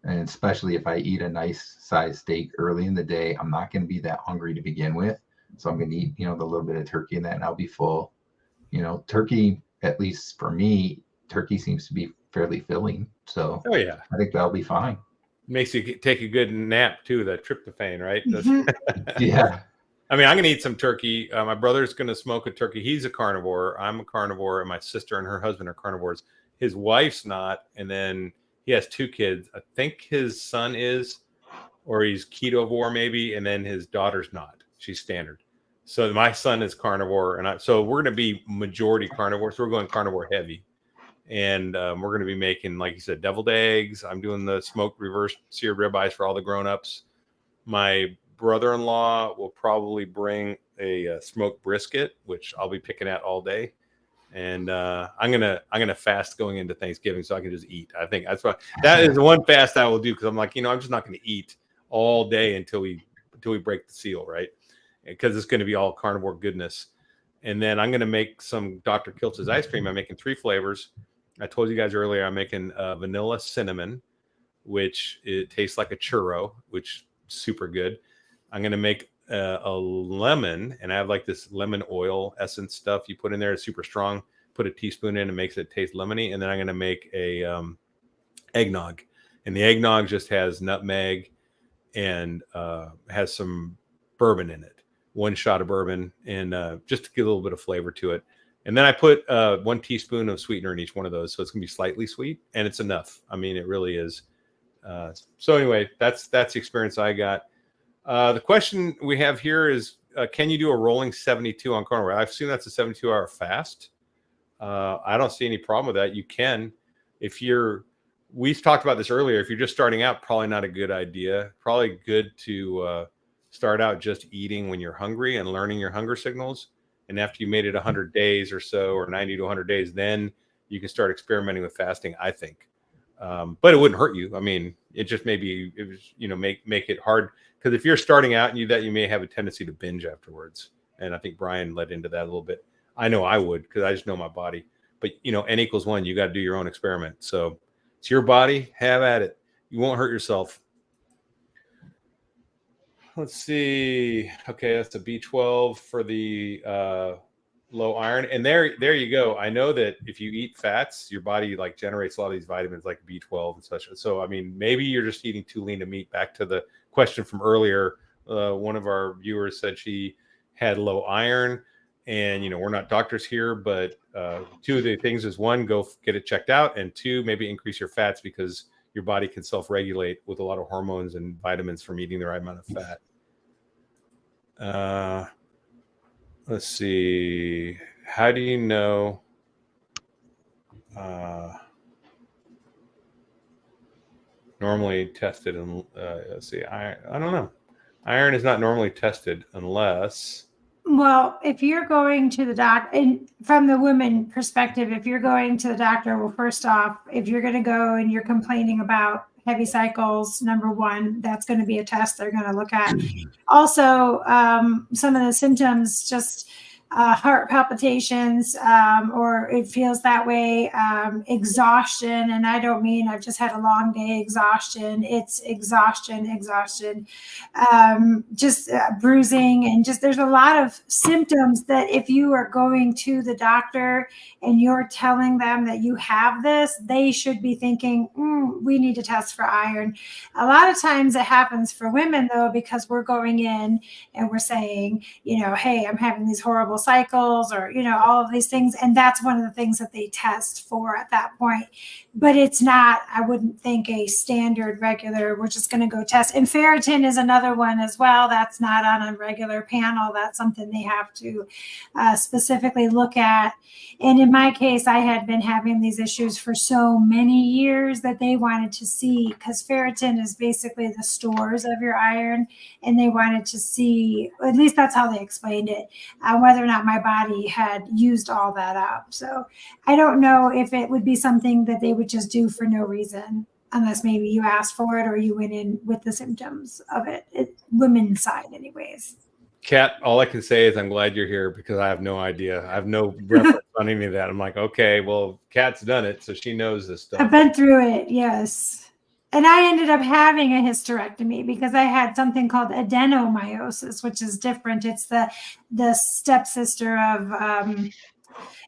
and especially if I eat a nice size steak early in the day, I'm not going to be that hungry to begin with. So I'm going to eat, the little bit of turkey and that, and I'll be full. Turkey, at least for me, turkey seems to be fairly filling. So Oh yeah, I think that'll be fine. makes you take a good nap too. That tryptophan, right? Yeah. I mean, I'm going to eat some turkey. My brother's going to smoke a turkey. He's a carnivore. I'm a carnivore, and my sister and her husband are carnivores. His wife's not, and then he has 2 kids. I think his son is, or he's ketovore maybe, and then his daughter's not. She's standard. So my son is carnivore, and so we're going to be majority carnivore. So we're going carnivore heavy, and we're going to be making, like you said, deviled eggs. I'm doing the smoked reverse seared ribeyes for all the grown-ups. My brother-in-law will probably bring a smoked brisket, which I'll be picking at all day. And I'm gonna fast going into Thanksgiving so I can just eat. I think that's what that is the one fast I will do, because I'm like, I'm just not going to eat all day until we break the seal, right? Because it's going to be all carnivore goodness. And then I'm going to make some Dr. Kiltz's ice cream. I'm making 3 flavors. I told you guys earlier I'm making vanilla cinnamon, which it tastes like a churro, which is super good. I'm going to make a lemon, and I have like this lemon oil essence stuff you put in there. It's super strong. Put a teaspoon in and makes it taste lemony. And then I'm going to make a eggnog, and the eggnog just has nutmeg and has some bourbon in it. 1 shot of bourbon, and just to give a little bit of flavor to it. And then I put 1 teaspoon of sweetener in each one of those, so it's gonna be slightly sweet, and it's enough. I mean, it really is. So anyway, that's the experience I got. The question we have here is, can you do a rolling 72 on carnivore? I assume that's a 72-hour fast. I don't see any problem with that. You can, we've talked about this earlier. If you're just starting out, probably not a good idea. Probably good to start out just eating when you're hungry and learning your hunger signals. And after you made it 100 days or so, or 90 to 100 days, then you can start experimenting with fasting, I think. But it wouldn't hurt you. I mean, it just maybe it was, make it hard, because if you're starting out and you may have a tendency to binge afterwards. And I think Brian led into that a little bit. I know I would, because I just know my body. But N=1, you got to do your own experiment. So it's your body. Have at it. You won't hurt yourself. Let's see. Okay, that's a B12 for the low iron. And there you go. I know that if you eat fats, your body generates a lot of these vitamins like B12 and such. So, I mean, maybe you're just eating too lean to meat. Back to the question from earlier, one of our viewers said she had low iron. And, we're not doctors here, but 2 of the things is, 1, go get it checked out. And 2, maybe increase your fats, because your body can self-regulate with a lot of hormones and vitamins from eating the right amount of fat. Let's see. How do you know? Normally tested, and let's see. I don't know. Iron is not normally tested unless. Well, if you're going to the doctor, and from the woman perspective, if you're going to the doctor, well, first off, if you're going to go and you're complaining about heavy cycles, number 1, that's going to be a test they're going to look at. Also, some of the symptoms, just heart palpitations, or it feels that way, exhaustion. And I don't mean I've just had a long day exhaustion. It's exhaustion, just bruising, and just there's a lot of symptoms that if you are going to the doctor and you're telling them that you have this, they should be thinking, we need to test for iron. A lot of times it happens for women, though, because we're going in and we're saying, hey, I'm having these horrible cycles, or, all of these things. And that's one of the things that they test for at that point. But it's not, I wouldn't think, a standard regular, we're just going to go test. And ferritin is another one as well. That's not on a regular panel. That's something they have to specifically look at. And in my case, I had been having these issues for so many years that they wanted to see, because ferritin is basically the stores of your iron. And they wanted to see, at least that's how they explained it, whether or not my body had used all that up. So I don't know if it would be something that they would just do for no reason, unless maybe you asked for it or you went in with the symptoms of it, women's side anyways. Kat, all I can say is I'm glad you're here because I have no idea. I have no reference on any of that. I'm like, okay, well, Kat's done it, so she knows this stuff. I've been through it, yes. And I ended up having a hysterectomy because I had something called adenomyosis, which is different. It's the stepsister of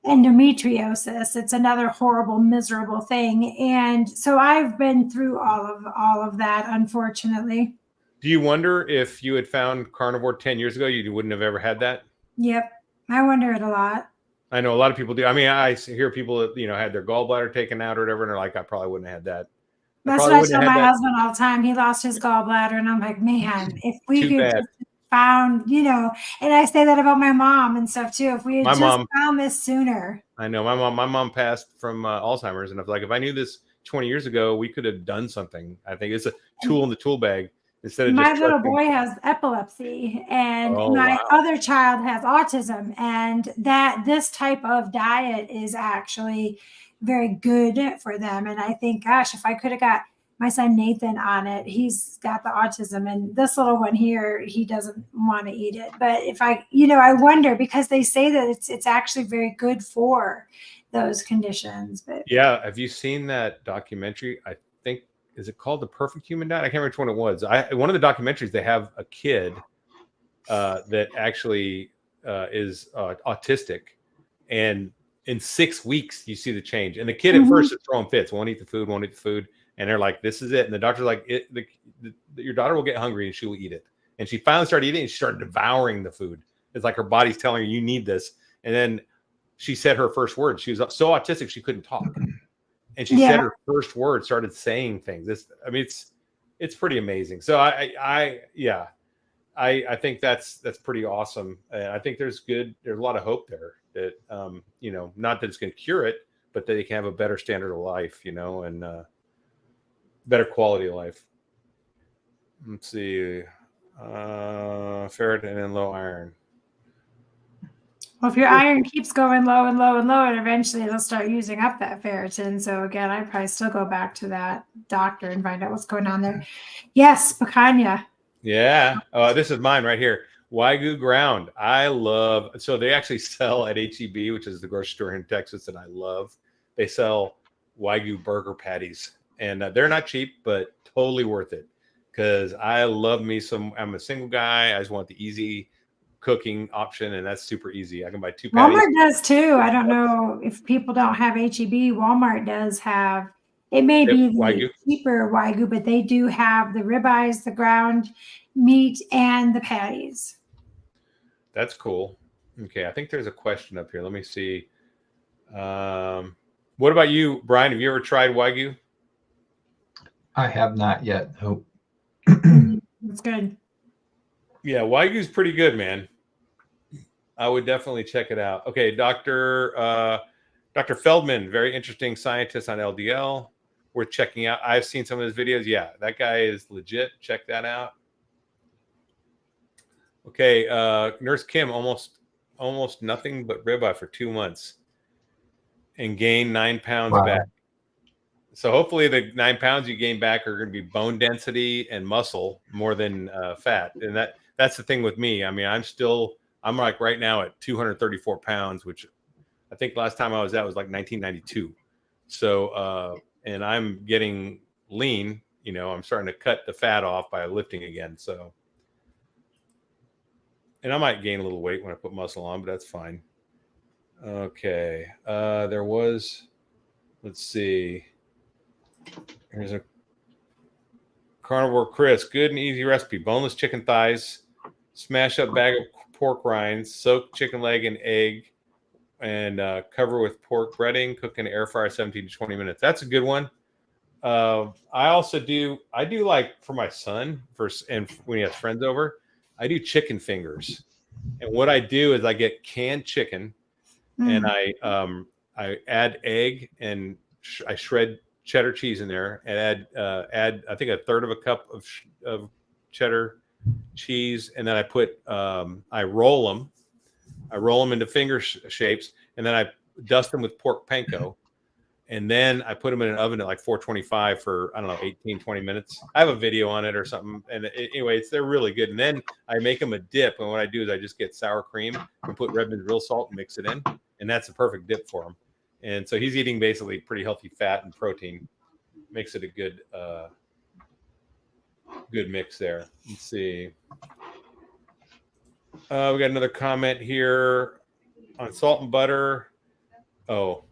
endometriosis. It's another horrible, miserable thing. And so I've been through all of that, unfortunately. Do you wonder if you had found carnivore 10 years ago, you wouldn't have ever had that? Yep. I wonder it a lot. I know a lot of people do. I mean, I hear people that, had their gallbladder taken out or whatever, and they're like, I probably wouldn't have had that. That's what I tell my husband all the time. He lost his gallbladder, and I'm like, man, if we could just found, and I say that about my mom and stuff too. If we had found this sooner. I know my mom passed from Alzheimer's, and I was like, if I knew this 20 years ago, we could have done something. I think it's a tool in the tool bag. Instead of my little boy has epilepsy, and my other child has autism, and this type of diet is actually very good for them. And I think, gosh, if I could have got my son Nathan on it, he's got the autism, and this little one here, he doesn't want to eat it. But if I wonder, because they say that it's actually very good for those conditions. But yeah, have you seen that documentary? I think, is it called The Perfect Human Diet? I can't remember which one it was. One of the documentaries, they have a kid that actually is autistic, and in 6 weeks you see the change. And the kid at first is throwing fits, won't eat the food, and they're like, "This is it." And the doctor's like, "Your daughter will get hungry and she will eat it." And she finally started eating, and she started devouring the food. It's like her body's telling her, "You need this." And then she said her first words. She was so autistic she couldn't talk. And she said her first word, started saying things. It's pretty amazing. So I think that's pretty awesome. And I think there's a lot of hope there that, not that it's going to cure it, but that they can have a better standard of life, and better quality of life. Let's see. Ferritin and low iron. Well, if your iron keeps going low and low and low, and eventually it'll start using up that ferritin. So again, I'd probably still go back to that doctor and find out what's going on there. Yes, picanha. Yeah. This is mine right here. Wagyu ground. So they actually sell at HEB, which is the grocery store here in Texas that I love. They sell Wagyu burger patties, and they're not cheap, but totally worth it because I love me some. I'm a single guy. I just want the easy cooking option, and that's super easy. I can buy 2 patties. Walmart does too. I don't know if people don't have HEB. Walmart does have. It may be the cheaper Wagyu, but they do have the ribeyes, the ground meat, and the patties. That's cool. Okay, I think there's a question up here. Let me see. What about you, Brian? Have you ever tried Wagyu? I have not yet. Hope. That's good. Yeah, Wagyu's pretty good, man. I would definitely check it out. Okay, Dr. Feldman, very interesting scientist on LDL. Worth checking out. I've seen some of his videos. Yeah, that guy is legit. Check that out. Okay, Nurse Kim, almost nothing but ribeye for 2 months and gained 9 pounds back. So hopefully the 9 pounds you gain back are going to be bone density and muscle more than fat. And that's the thing with me. I mean, I'm like right now at 234 pounds, which I think last time I was at was like 1992. So, and I'm getting lean, I'm starting to cut the fat off by lifting again. So, and I might gain a little weight when I put muscle on, but that's fine. Okay. Let's see. Here's a Carnivore Chris. Good and easy recipe. Boneless chicken thighs, smash up bag of pork rinds, soak chicken leg and egg, and cover with pork breading. Cook in air fryer 17 to 20 minutes. That's a good one. I do like for my son, and when he has friends over, I do chicken fingers. And what I do is I get canned chicken, and I add egg, and I shred cheddar cheese in there, and add I think a third of a cup of cheddar cheese, and then I roll them into finger shapes, and then I dust them with pork panko, And then I put them in an oven at like 425 for, I don't know, 18, 20 minutes. I have a video on it or something. And anyways, they're really good. And then I make them a dip. And what I do is I just get sour cream and put Redmond's real salt and mix it in. And that's the perfect dip for him. And so he's eating basically pretty healthy fat and protein. Makes it a good good mix there. Let's see. We got another comment here on salt and butter. Oh,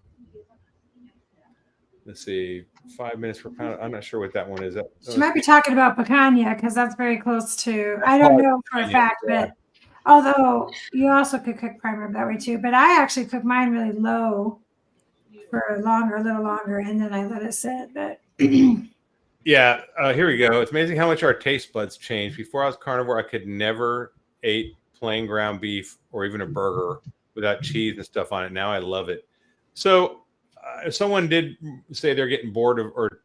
let's see. 5 minutes per pound. I'm not sure what that one is. She might be talking about picanha because that's very close to. I don't know for a fact, but although you also could cook prime rib that way too. But I actually cook mine really low for a little longer, and then I let it sit. But yeah, here we go. It's amazing how much our taste buds change. Before I was carnivore, I could never eat plain ground beef or even a burger without cheese and stuff on it. Now I love it. So if someone did say they're getting bored of, or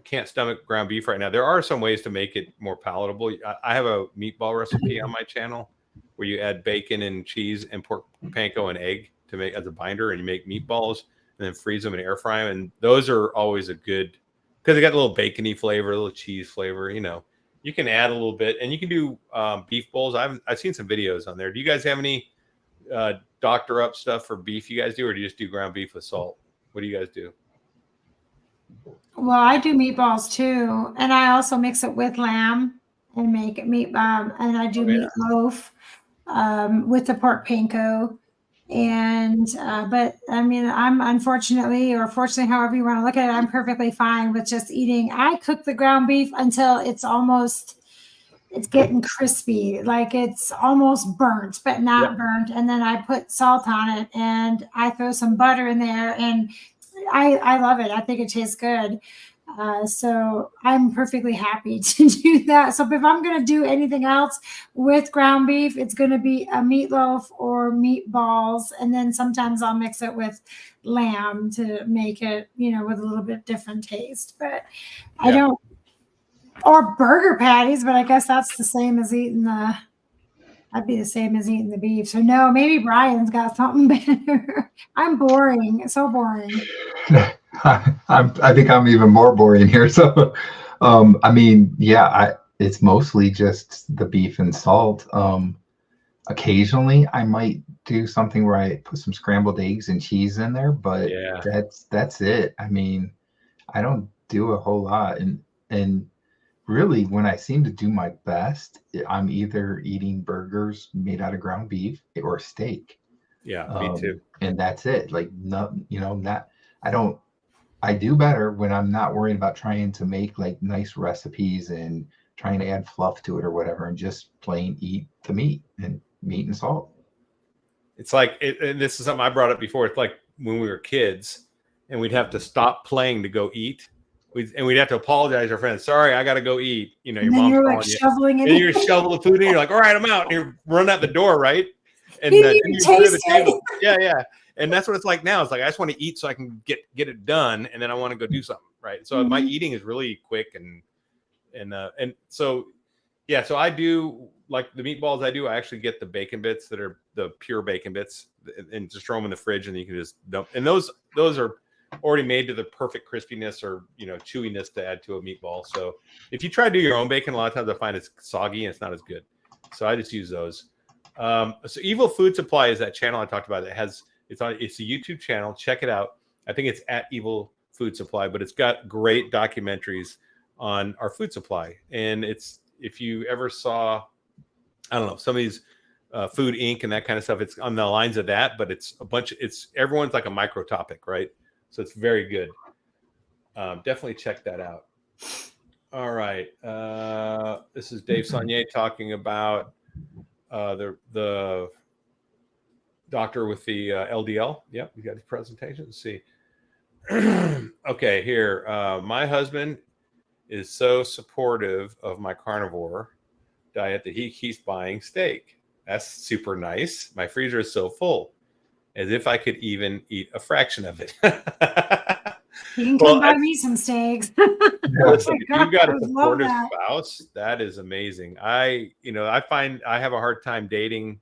can't stomach ground beef right now, there are some ways to make it more palatable. I have a meatball recipe on my channel where you add bacon and cheese and pork panko and egg to make as a binder, and you make meatballs and then freeze them and air fry them. And those are always a good, because they got a little bacony flavor, a little cheese flavor. You can add a little bit, and you can do beef bowls. I've seen some videos on there. Do you guys have any doctor up stuff for beef you guys do, or do you just do ground beef with salt? What do you guys do? Well, I do meatballs too, and I also mix it with lamb and make it and I do meatloaf with the pork panko. And but I mean, I'm unfortunately, or fortunately, however you want to look at it, I'm perfectly fine with just eating. I cook the ground beef until it's getting crispy, like it's almost burnt, but not burnt. And then I put salt on it, and I throw some butter in there, and I love it. I think it tastes good. So I'm perfectly happy to do that. So if I'm going to do anything else with ground beef, it's going to be a meatloaf or meatballs. And then sometimes I'll mix it with lamb to make it, with a little bit different taste. But I don't, or burger patties, but I guess that's the same as that'd be the same as eating the beef. So no, maybe Brian's got something better. I'm boring. So boring. I think I'm even more boring here. So, I mean, it's mostly just the beef and salt. Occasionally I might do something where I put some scrambled eggs and cheese in there, but that's it. I mean, I don't do a whole lot. And really, when I seem to do my best, I'm either eating burgers made out of ground beef or steak. Yeah, me too. And that's it. Like, I do better when I'm not worrying about trying to make like nice recipes and trying to add fluff to it or whatever, and just plain eat the meat and salt. It's like, and this is something I brought up before. It's like when we were kids and we'd have to stop playing to go eat. We'd have to apologize to our friends. Sorry, I got to go eat. Your mom's calling you. Shoveling it. And you're shoveling the food in. You're like, all right, I'm out. And you're running out the door, right? And you then you clear the table. it. Yeah. And that's what it's like now. It's like, I just want to eat so I can get it done. And then I want to go do something. Right. So my eating is really quick. And so, so I do, like the meatballs I actually get the bacon bits that are the pure bacon bits and just throw them in the fridge, and you can just dump. And those are already made to the perfect crispiness or, chewiness to add to a meatball. So if you try to do your own bacon, a lot of times I find it's soggy and it's not as good. So I just use those. So Evil Food Supply is that channel I talked about. It's a YouTube channel. Check it out. I think it's at Evil Food Supply, but it's got great documentaries on our food supply. And if you ever saw, I don't know, some of these Food Inc. and that kind of stuff, it's on the lines of that, but everyone's like a micro topic, right? So it's very good. Definitely check that out. All right. This is Dave Saunier talking about the doctor with the LDL. Yep, you got his presentation. Let's see. Okay, here. My husband is so supportive of my carnivore diet that he keeps buying steak. That's super nice. My freezer is so full, as if I could even eat a fraction of it. You can come buy me some steaks. Listen, if you've got a supportive spouse, that is amazing. I find I have a hard time dating,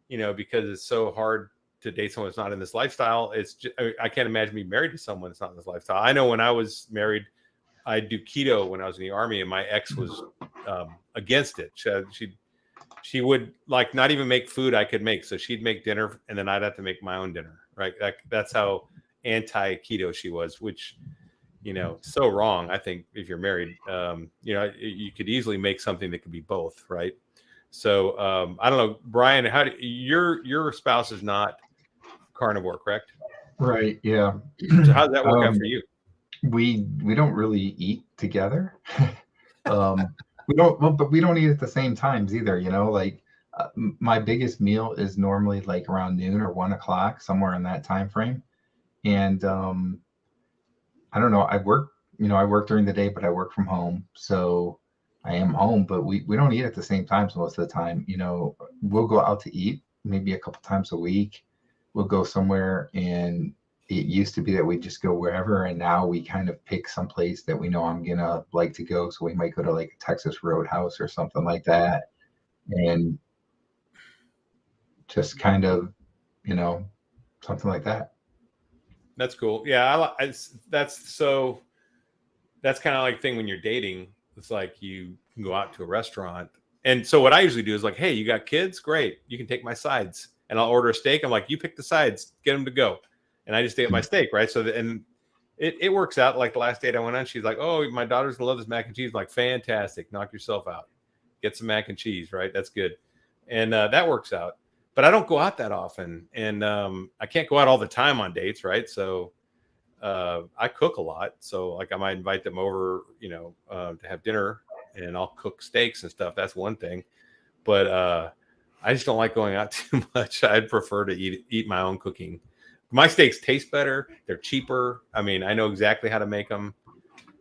because it's so hard to date someone that's not in this lifestyle. It's just, I can't imagine being married to someone that's not in this lifestyle. I know when I was married, I do keto when I was in the Army, and my ex was against it. She would like not even make food I could make. So she'd make dinner and then I'd have to make my own dinner. Right. That's how anti keto she was, which, you know, so wrong. I think if you're married, you know, you could easily make something that could be both. Right. So I don't know, Brian, your spouse is not carnivore, correct? Right. Yeah. So how does that work out for you? We don't really eat together. We don't, well, but we don't eat at the same times either. You know, like my biggest meal is normally like around noon or 1 o'clock, somewhere in that time frame. And I don't know. I work during the day, but I work from home, so I am home. But we don't eat at the same times most of the time. You know, we'll go out to eat maybe a couple times a week. We'll go somewhere, and it used to be that we just go wherever, and now we kind of pick some place that we know I'm gonna like to go. So we might go to like a Texas Roadhouse or something like that, and just kind of, you know, something like that. That's cool. Yeah, that's kind of like thing when you're dating. It's like you can go out to a restaurant, and so what I usually do is like, hey, you got kids? Great, you can take my sides, and I'll order a steak. I'm like, you pick the sides, get them to go. And I just get my steak, right? So, and it works out. Like the last date I went on, she's like, "Oh, my daughter's gonna love this mac and cheese." I'm like, fantastic, knock yourself out. Get some mac and cheese, right? That's good, and that works out. But I don't go out that often, and I can't go out all the time on dates, right? So I cook a lot. So like I might invite them over, you know, to have dinner, and I'll cook steaks and stuff. That's one thing, but I just don't like going out too much. I'd prefer to eat my own cooking. My steaks taste better. They're cheaper. I mean, I know exactly how to make them.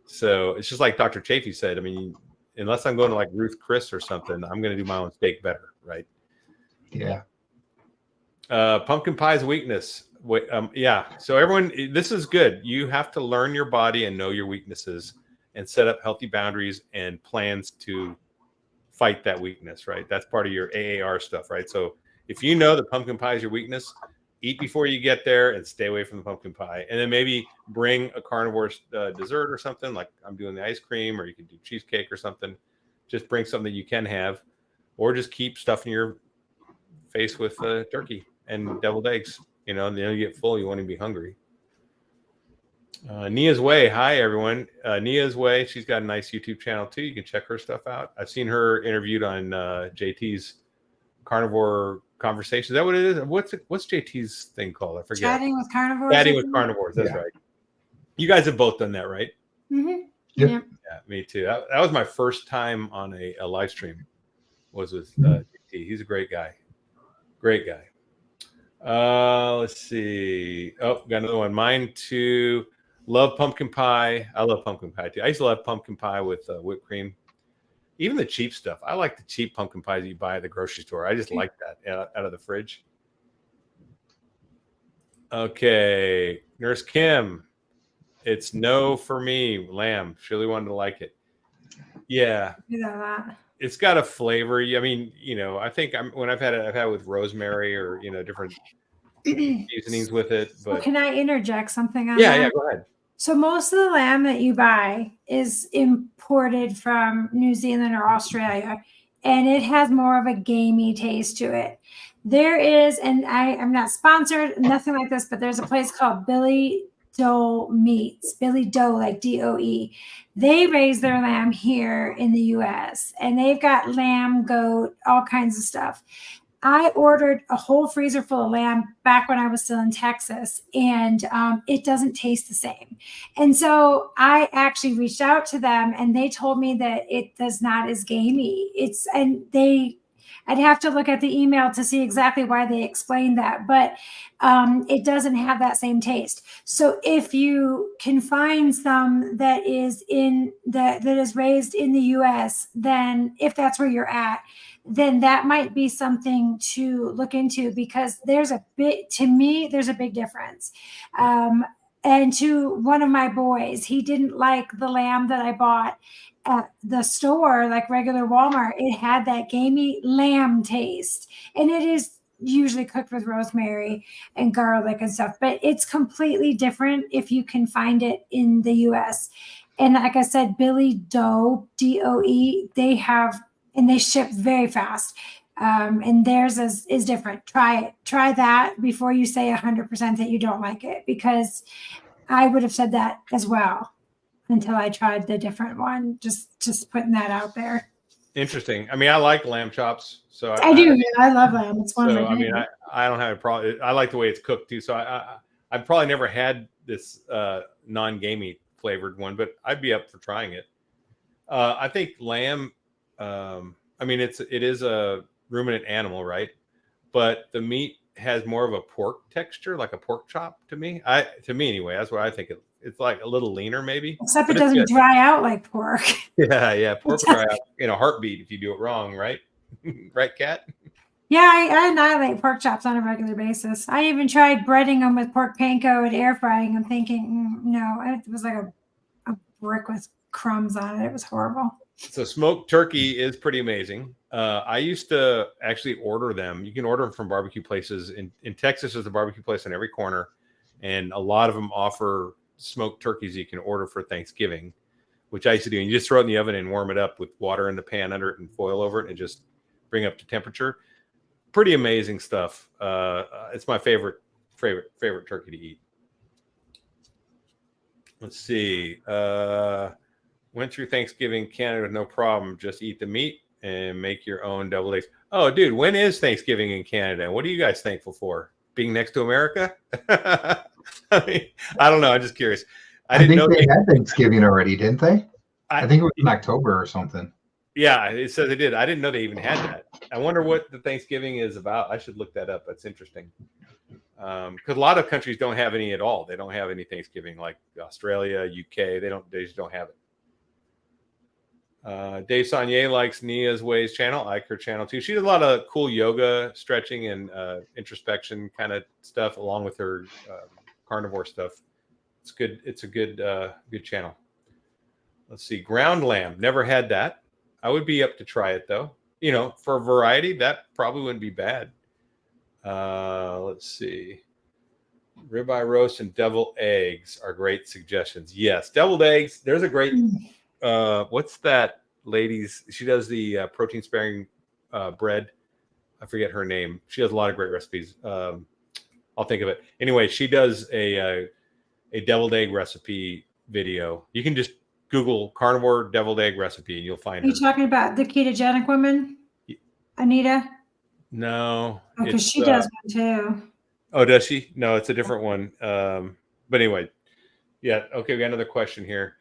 So it's just like Dr. Chafee said. I mean, unless I'm going to like Ruth Chris or something, I'm going to do my own steak better, right? Yeah. Pumpkin pie's weakness. Yeah. So everyone, this is good. You have to learn your body and know your weaknesses and set up healthy boundaries and plans to fight that weakness, right? That's part of your AAR stuff, right? So if you know that pumpkin pie is your weakness, eat before you get there and stay away from the pumpkin pie. And then maybe bring a carnivore dessert or something, like I'm doing the ice cream, or you can do cheesecake or something. Just bring something that you can have, or just keep stuffing your face with turkey and deviled eggs. You know, and then you get full, you won't even be hungry. Nia's Way. Hi, everyone. Nia's Way. She's got a nice YouTube channel, too. You can check her stuff out. I've seen her interviewed on JT's Carnivore Conversation. Is that what it is? What's JT's thing called? I forget. Chatting with Carnivores. Chatting with Carnivores. That's right. You guys have both done that, right? Mm-hmm. Yep. Yeah. Yeah, me too. That was my first time on a live stream. Was with JT. He's a great guy. Great guy. Let's see. Oh, got another one. Mine too. Love pumpkin pie. I love pumpkin pie too. I used to love pumpkin pie with whipped cream. Even the cheap stuff. I like the cheap pumpkin pies that you buy at the grocery store. I just like that out of the fridge. Okay. Nurse Kim. It's no for me. Lamb. She really wanted to like it. Yeah. It's got a flavor. I mean, you know, I think when I've had it with rosemary or, you know, different seasonings with it. But well, can I interject something on that? Yeah, go ahead. So most of the lamb that you buy is imported from New Zealand or Australia, and it has more of a gamey taste to it. There is, and I'm not sponsored, nothing like this, but there's a place called Billy Doe Meats, Billy Doe, like DOE. They raise their lamb here in the US, and they've got lamb, goat, all kinds of stuff. I ordered a whole freezer full of lamb back when I was still in Texas, and it doesn't taste the same. And so I actually reached out to them, and they told me that it does not as gamey. I'd have to look at the email to see exactly why they explained that, but it doesn't have that same taste. So if you can find some that is raised in the US, then if that's where you're at, then that might be something to look into, because there's a big difference. And to one of my boys, he didn't like the lamb that I bought at the store, like regular Walmart. It had that gamey lamb taste, and it is usually cooked with rosemary and garlic and stuff, but it's completely different if you can find it in the US. And like I said, Billy Doe, DOE, they have, and they ship very fast. And theirs is different. Try it. Try that before you say 100% that you don't like it, because I would have said that as well until I tried the different one. Just putting that out there. Interesting. I mean, I like lamb chops, so I do. Yeah, I love lamb. It's one of my favorites. I don't have a problem. I like the way it's cooked too. So I've probably never had this non-gamey flavored one, but I'd be up for trying it. I think lamb. I mean, it is a ruminant animal, right? But the meat has more of a pork texture, like a pork chop to me. To me anyway, that's what I think. It's like a little leaner, maybe. Except it doesn't dry out like pork. Yeah, pork will dry out in a heartbeat if you do it wrong, right? Right, Kat? Yeah, I annihilate pork chops on a regular basis. I even tried breading them with pork panko and air frying. I'm thinking, no, it was like a brick with crumbs on it. It was horrible. So smoked turkey is pretty amazing. I used to actually order them. You can order them from barbecue places. In Texas, there's a barbecue place on every corner, and a lot of them offer smoked turkeys you can order for Thanksgiving, which I used to do. And you just throw it in the oven and warm it up with water in the pan under it and foil over it and just bring up to temperature. Pretty amazing stuff. It's my favorite turkey to eat. Let's see. Went through Thanksgiving Canada, no problem. Just eat the meat and make your own deviled eggs. Oh, dude, when is Thanksgiving in Canada? What are you guys thankful for? Being next to America? I mean, I don't know. I'm just curious. I think they had Thanksgiving already, didn't they? I think it was in October or something. Yeah, it says they did. I didn't know they even had that. I wonder what the Thanksgiving is about. I should look that up. That's interesting. Because a lot of countries don't have any at all. They don't have any Thanksgiving, like Australia, UK. They just don't have it. Dave Saunier likes Nia's Ways channel. I like her channel too. She does a lot of cool yoga, stretching, and introspection kind of stuff, along with her carnivore stuff. It's good. It's a good channel. Let's see, ground lamb. Never had that. I would be up to try it though. You know, for a variety, that probably wouldn't be bad. Let's see. Ribeye roast and deviled eggs are great suggestions. Yes, deviled eggs. There's a great. What's that lady's? She does the protein sparing bread. I forget her name. She has a lot of great recipes. I'll think of it. Anyway, she does a deviled egg recipe video. You can just Google carnivore deviled egg recipe and you'll find her. Are you talking about the ketogenic woman, Anita? No. Because she does one too. Oh, does she? No, it's a different one. But anyway, yeah. Okay, we got another question here.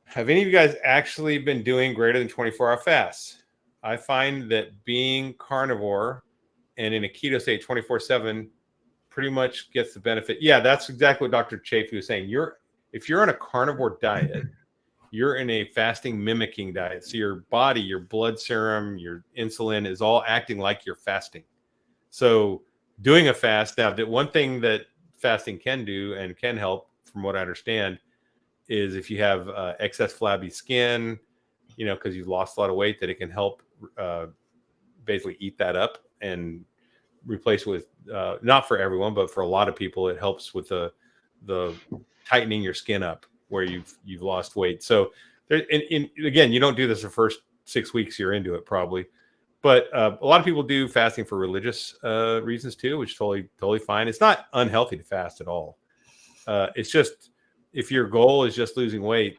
Have any of you guys actually been doing greater than 24-hour fasts? I find that being carnivore and in a keto state 24/7 pretty much gets the benefit. Yeah, that's exactly what Dr. Chafee was saying. If you're on a carnivore diet, you're in a fasting mimicking diet. So your body, your blood serum, your insulin is all acting like you're fasting. So doing a fast, now that one thing that fasting can do and can help, from what I understand, is if you have excess flabby skin, you know, because you've lost a lot of weight, that it can help basically eat that up and replace with, not for everyone, but for a lot of people, it helps with the tightening your skin up where you've lost weight. So again, you don't do this the first 6 weeks you're into it probably, but a lot of people do fasting for religious reasons too, which is totally fine. It's not unhealthy to fast at all. It's just, if your goal is just losing weight,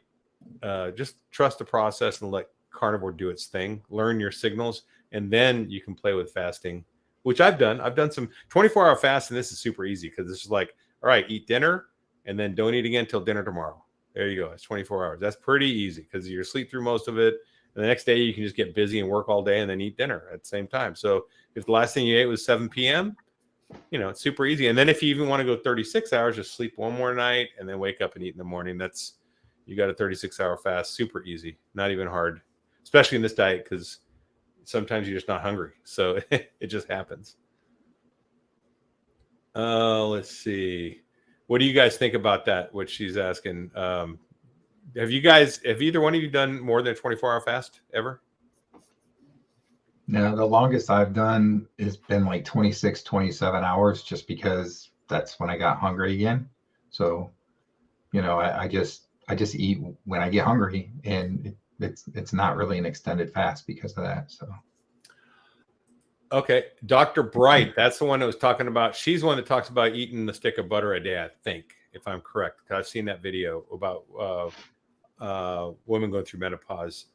just trust the process and let carnivore do its thing. Learn your signals, and then you can play with fasting, which I've done. I've done some 24-hour fast, and this is super easy because this is like, all right, eat dinner, and then don't eat again until dinner tomorrow. There you go. It's 24 hours. That's pretty easy because you sleep through most of it. And the next day, you can just get busy and work all day and then eat dinner at the same time. So if the last thing you ate was 7 p.m., you know, it's super easy. And then if you even want to go 36 hours, just sleep one more night and then wake up and eat in the morning. You got a 36-hour fast, super easy, not even hard, especially in this diet because sometimes you're just not hungry. So it just happens. Let's see. What do you guys think about that? What she's asking. Have either one of you done more than a 24-hour fast ever? Now, the longest I've done has been like 26, 27 hours just because that's when I got hungry again. So, I just eat when I get hungry, and it's not really an extended fast because of that. So, Okay, Dr. Bright, that's the one that was talking about. She's the one that talks about eating the stick of butter a day, I think, if I'm correct. Because I've seen that video about women going through menopause,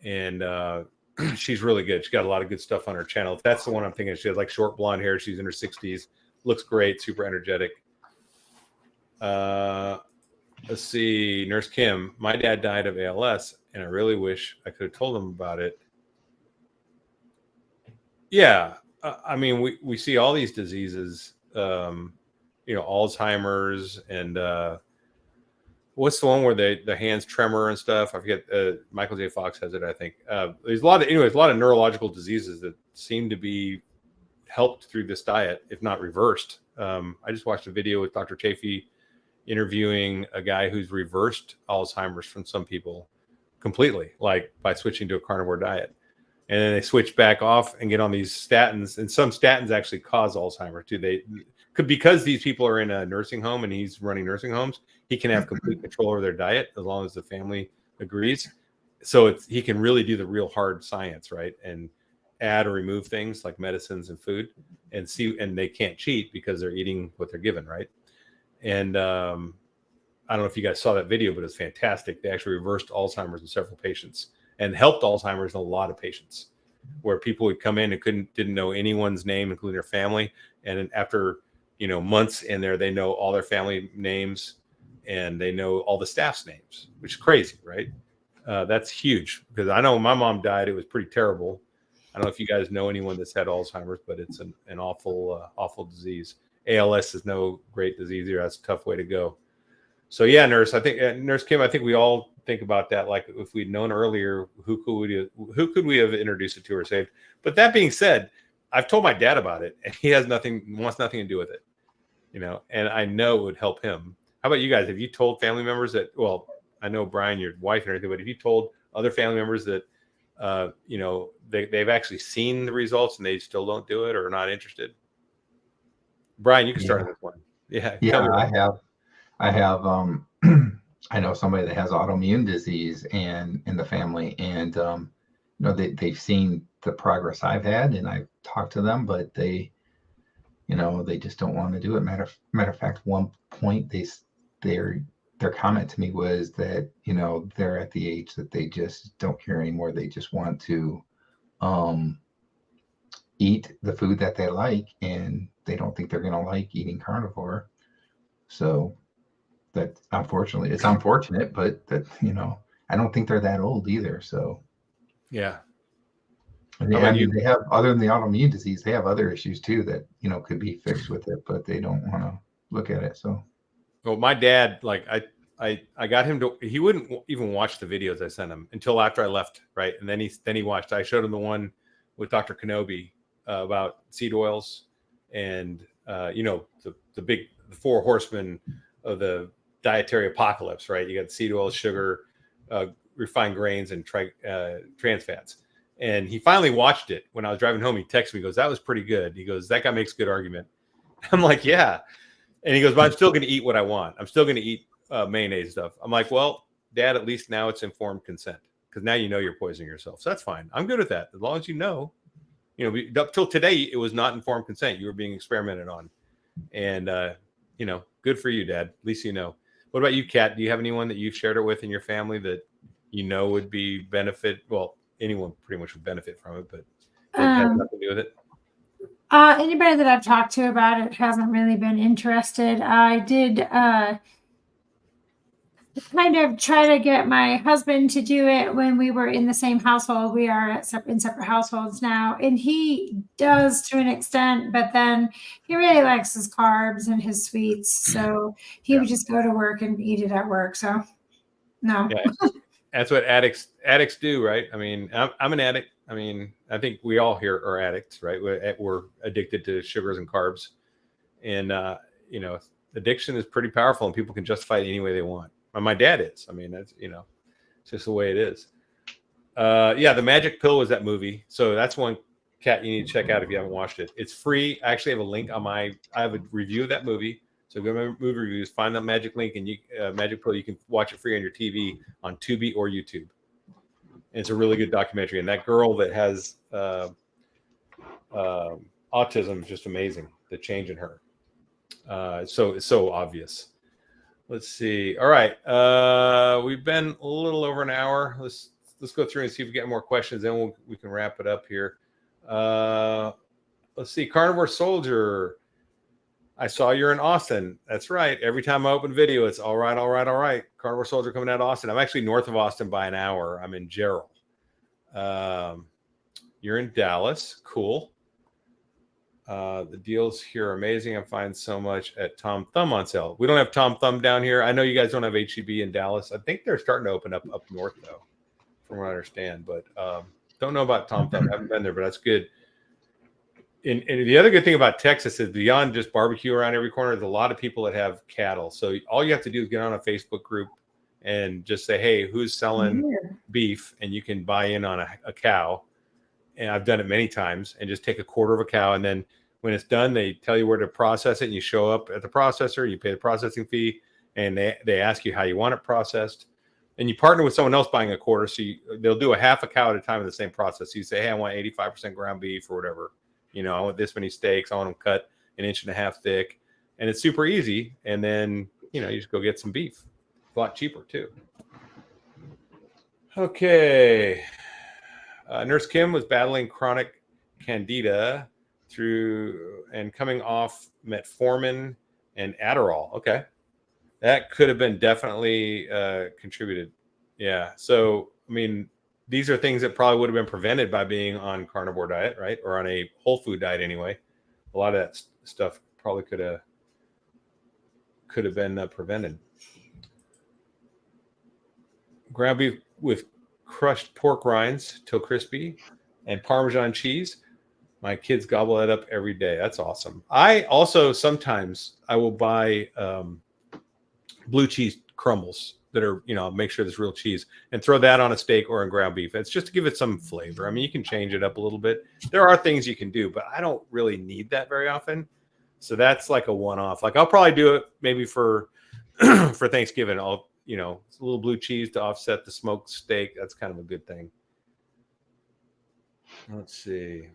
and she's really good. She's got a lot of good stuff on her channel. That's the one I'm thinking. She has like short blonde hair. She's in her 60s. Looks great. Super energetic. Let's see. Nurse Kim. My dad died of ALS, and I really wish I could have told him about it. Yeah. I mean, we see all these diseases, Alzheimer's and what's the one where the hands tremor and stuff? I forget. Michael J. Fox has it, I think. There's a lot of neurological diseases that seem to be helped through this diet, if not reversed. I just watched a video with Dr. Chafee interviewing a guy who's reversed Alzheimer's from some people completely, like by switching to a carnivore diet. And then they switch back off and get on these statins. And some statins actually cause Alzheimer's too. Because these people are in a nursing home and he's running nursing homes, he can have complete control over their diet as long as the family agrees. So he can really do the real hard science, right? And add or remove things like medicines and food and they can't cheat because they're eating what they're given, right? And I don't know if you guys saw that video, but it's fantastic. They actually reversed Alzheimer's in several patients and helped Alzheimer's in a lot of patients, where people would come in and didn't know anyone's name, including their family. And then after, months in there, they know all their family names and they know all the staff's names, which is crazy, right? That's huge because I know when my mom died, it was pretty terrible. I don't know if you guys know anyone that's had Alzheimer's, but it's an awful, awful disease. ALS is no great disease either. That's a tough way to go. So yeah, Nurse Kim, I think we all think about that. Like if we'd known earlier, who could we have introduced it to or saved? But that being said, I've told my dad about it, and he wants nothing to do with it, And I know it would help him. How about you guys? Have you told family members that? Well, I know Brian, your wife, and everything, but have you told other family members that, they've actually seen the results and they still don't do it or are not interested? Brian, you can start on this one. Yeah, I have I know somebody that has autoimmune disease and in the family, and they've seen the progress I've had, and I've talked to them, but they just don't want to do it. Matter of fact, one point their comment to me was that they're at the age that they just don't care anymore. They just want to eat the food that they like, and they don't think they're going to like eating carnivore. So that unfortunately, it's unfortunate, but that, I don't think they're that old either. So yeah. They have, other than the autoimmune disease, they have other issues too that, could be fixed with it, but they don't want to look at it. So, well, my dad, like I got him to, he wouldn't even watch the videos I sent him until after I left. Right. And then he watched, I showed him the one with Dr. Kenobi about seed oils and, the 4 horsemen of the dietary apocalypse, right? You got seed oils, sugar, refined grains, and trans fats. And he finally watched it when I was driving home. He texted me, he goes, "That was pretty good." He goes, "That guy makes a good argument." I'm like, "Yeah." And he goes, "But I'm still going to eat what I want. I'm still going to eat mayonnaise stuff." I'm like, "Well, Dad, at least now it's informed consent because now you're poisoning yourself. So that's fine. I'm good with that. As long as up till today, it was not informed consent. You were being experimented on. And, good for you, Dad. At least you know. What about you, Kat? Do you have anyone that you've shared it with in your family that would be benefit? Well, anyone pretty much would benefit from it, but it has nothing to do with it. Anybody that I've talked to about it hasn't really been interested. I did kind of try to get my husband to do it when we were in the same household. We are in separate households now, and he does to an extent, but then he really likes his carbs and his sweets, so he would just go to work and eat it at work. So no. Yeah. That's what addicts do, right? I mean, I'm an addict. I mean, I think we all here are addicts, right? We're addicted to sugars and carbs, and addiction is pretty powerful, and people can justify it any way they want. My dad is. I mean, that's it's just the way it is. Yeah, The Magic Pill was that movie. So that's one, Kat, you need to check out if you haven't watched it. It's free. I actually have a link on I have a review of that movie. So go to movie reviews, find that magic link, and Magic Pill. You can watch it free on your TV on Tubi or YouTube. And it's a really good documentary. And that girl that has autism is just amazing. The change in her. So it's so obvious. Let's see. All right, we've been a little over an hour. Let's go through and see if we get more questions. Then we can wrap it up here. Let's see. Carnivore Soldier. I saw you're in Austin. That's right. Every time I open video, it's all right, all right, all right. Carnivore Soldier coming out of Austin. I'm actually north of Austin by an hour. I'm in Gerald. You're in Dallas. Cool. The deals here are amazing. I find so much at Tom Thumb on sale. We don't have Tom Thumb down here. I know you guys don't have HEB in Dallas. I think they're starting to open up north, though, from what I understand. But don't know about Tom Thumb. Haven't been there, but that's good. And the other good thing about Texas is beyond just barbecue around every corner, there's a lot of people that have cattle. So all you have to do is get on a Facebook group and just say, hey, who's selling beef? And you can buy in on a cow. And I've done it many times, and just take a quarter of a cow. And then when it's done, they tell you where to process it. And you show up at the processor, you pay the processing fee, and they ask you how you want it processed. And you partner with someone else buying a quarter. So they'll do a half a cow at a time in the same process. So you say, hey, I want 85% ground beef or whatever. You know, I want this many steaks. I want them cut 1.5 inches thick. And it's super easy. And then, you know, you just go get some beef. It's a lot cheaper, too. Okay. Nurse Kim was battling chronic candida and coming off metformin and Adderall. Okay. That could have been definitely contributed. Yeah. So, I mean, these are things that probably would have been prevented by being on carnivore diet, right? Or on a whole food diet anyway. A lot of that stuff probably could have been prevented. Ground beef with crushed pork rinds till crispy and Parmesan cheese. My kids gobble that up every day. That's awesome. I also sometimes I will buy blue cheese crumbles that are, you know, make sure there's real cheese and throw that on a steak or in ground beef. It's just to give it some flavor. I mean, you can change it up a little bit. There are things you can do, but I don't really need that very often. So that's like a one-off. Like I'll probably do it maybe for for Thanksgiving. I'll, you know, a little blue cheese to offset the smoked steak. That's kind of a good thing. Let's see.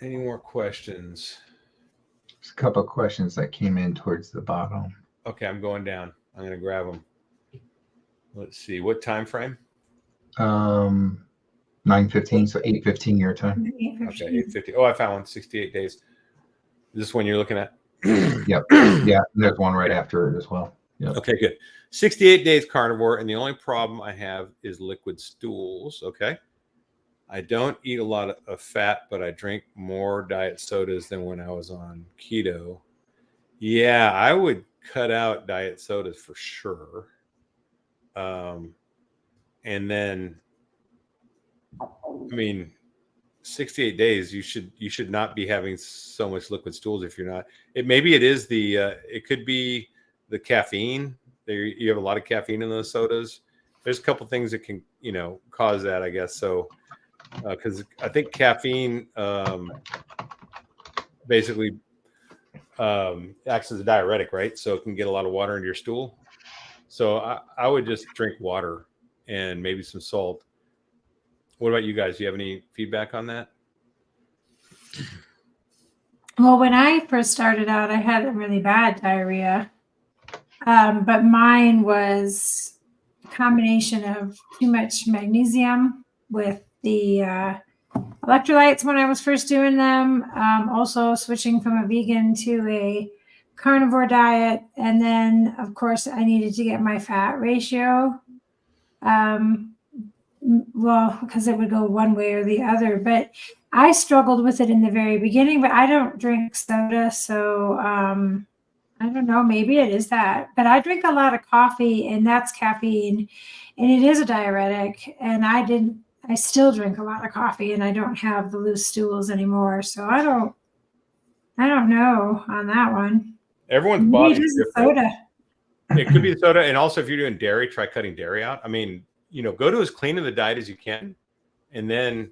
Any more questions? There's a couple of questions that came in towards the bottom. Okay, I'm going down. I'm going to grab them. Let's see. What time frame? 9:15, so 8:15 your time. Okay, 8:50. Oh, I found one. 68 days. Is this one you're looking at? Yep. Yeah, there's one right after it as well. Yep. Okay, good. 68 days carnivore, and the only problem I have is liquid stools. Okay. I don't eat a lot of fat, but I drink more diet sodas than when I was on keto. Yeah, I would cut out diet sodas for sure. And then, I mean, 68 days, you should not be having so much liquid stools if you're not. Maybe it is it could be the caffeine. You have a lot of caffeine in those sodas. There's a couple things that can, you know, cause that, I guess. So, because I think caffeine basically acts as a diuretic, right? So it can get a lot of water into your stool. So I would just drink water and maybe some salt. What about you guys? Do you have any feedback on that? Well, when I first started out, I had a really bad diarrhea. But mine was a combination of too much magnesium with the electrolytes when I was first doing them. Also switching from a vegan to a carnivore diet. And then, of course, I needed to get my fat ratio. Well, because it would go one way or the other. But I struggled with it in the very beginning, but I don't drink soda. So I don't know, maybe it is that. But I drink a lot of coffee, and that's caffeine. And it is a diuretic. And I still drink a lot of coffee, and I don't have the loose stools anymore. So I don't know on that one. Everyone's body is different. Soda. It could be the soda. And also if you're doing dairy, try cutting dairy out. I mean, go to as clean of the diet as you can and then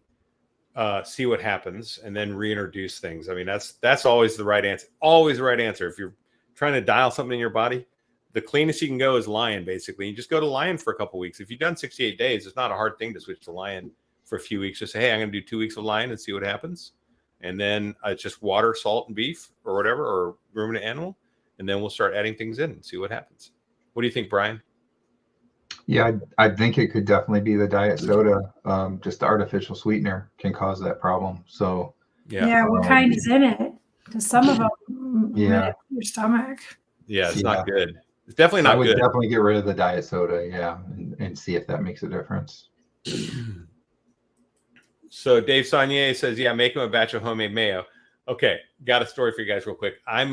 see what happens and then reintroduce things. I mean, that's always the right answer. Always the right answer. If you're trying to dial something in your body, the cleanest you can go is Lion, basically. You just go to Lion for a couple of weeks. If you've done 68 days, it's not a hard thing to switch to Lion for a few weeks. Just say, hey, I'm going to do 2 weeks of Lion and see what happens. And then it's just water, salt, and beef or whatever, or ruminant animal. And then we'll start adding things in and see what happens. What do you think, Brian? Yeah, I think it could definitely be the diet soda. Just the artificial sweetener can cause that problem. So yeah, what kind is in it? Because some of them yeah, your stomach. Yeah, it's not good. It's definitely not good. I would definitely get rid of the diet soda, and see if that makes a difference. So Dave Saunier says, yeah, make him a batch of homemade mayo. Okay, got a story for you guys real quick. I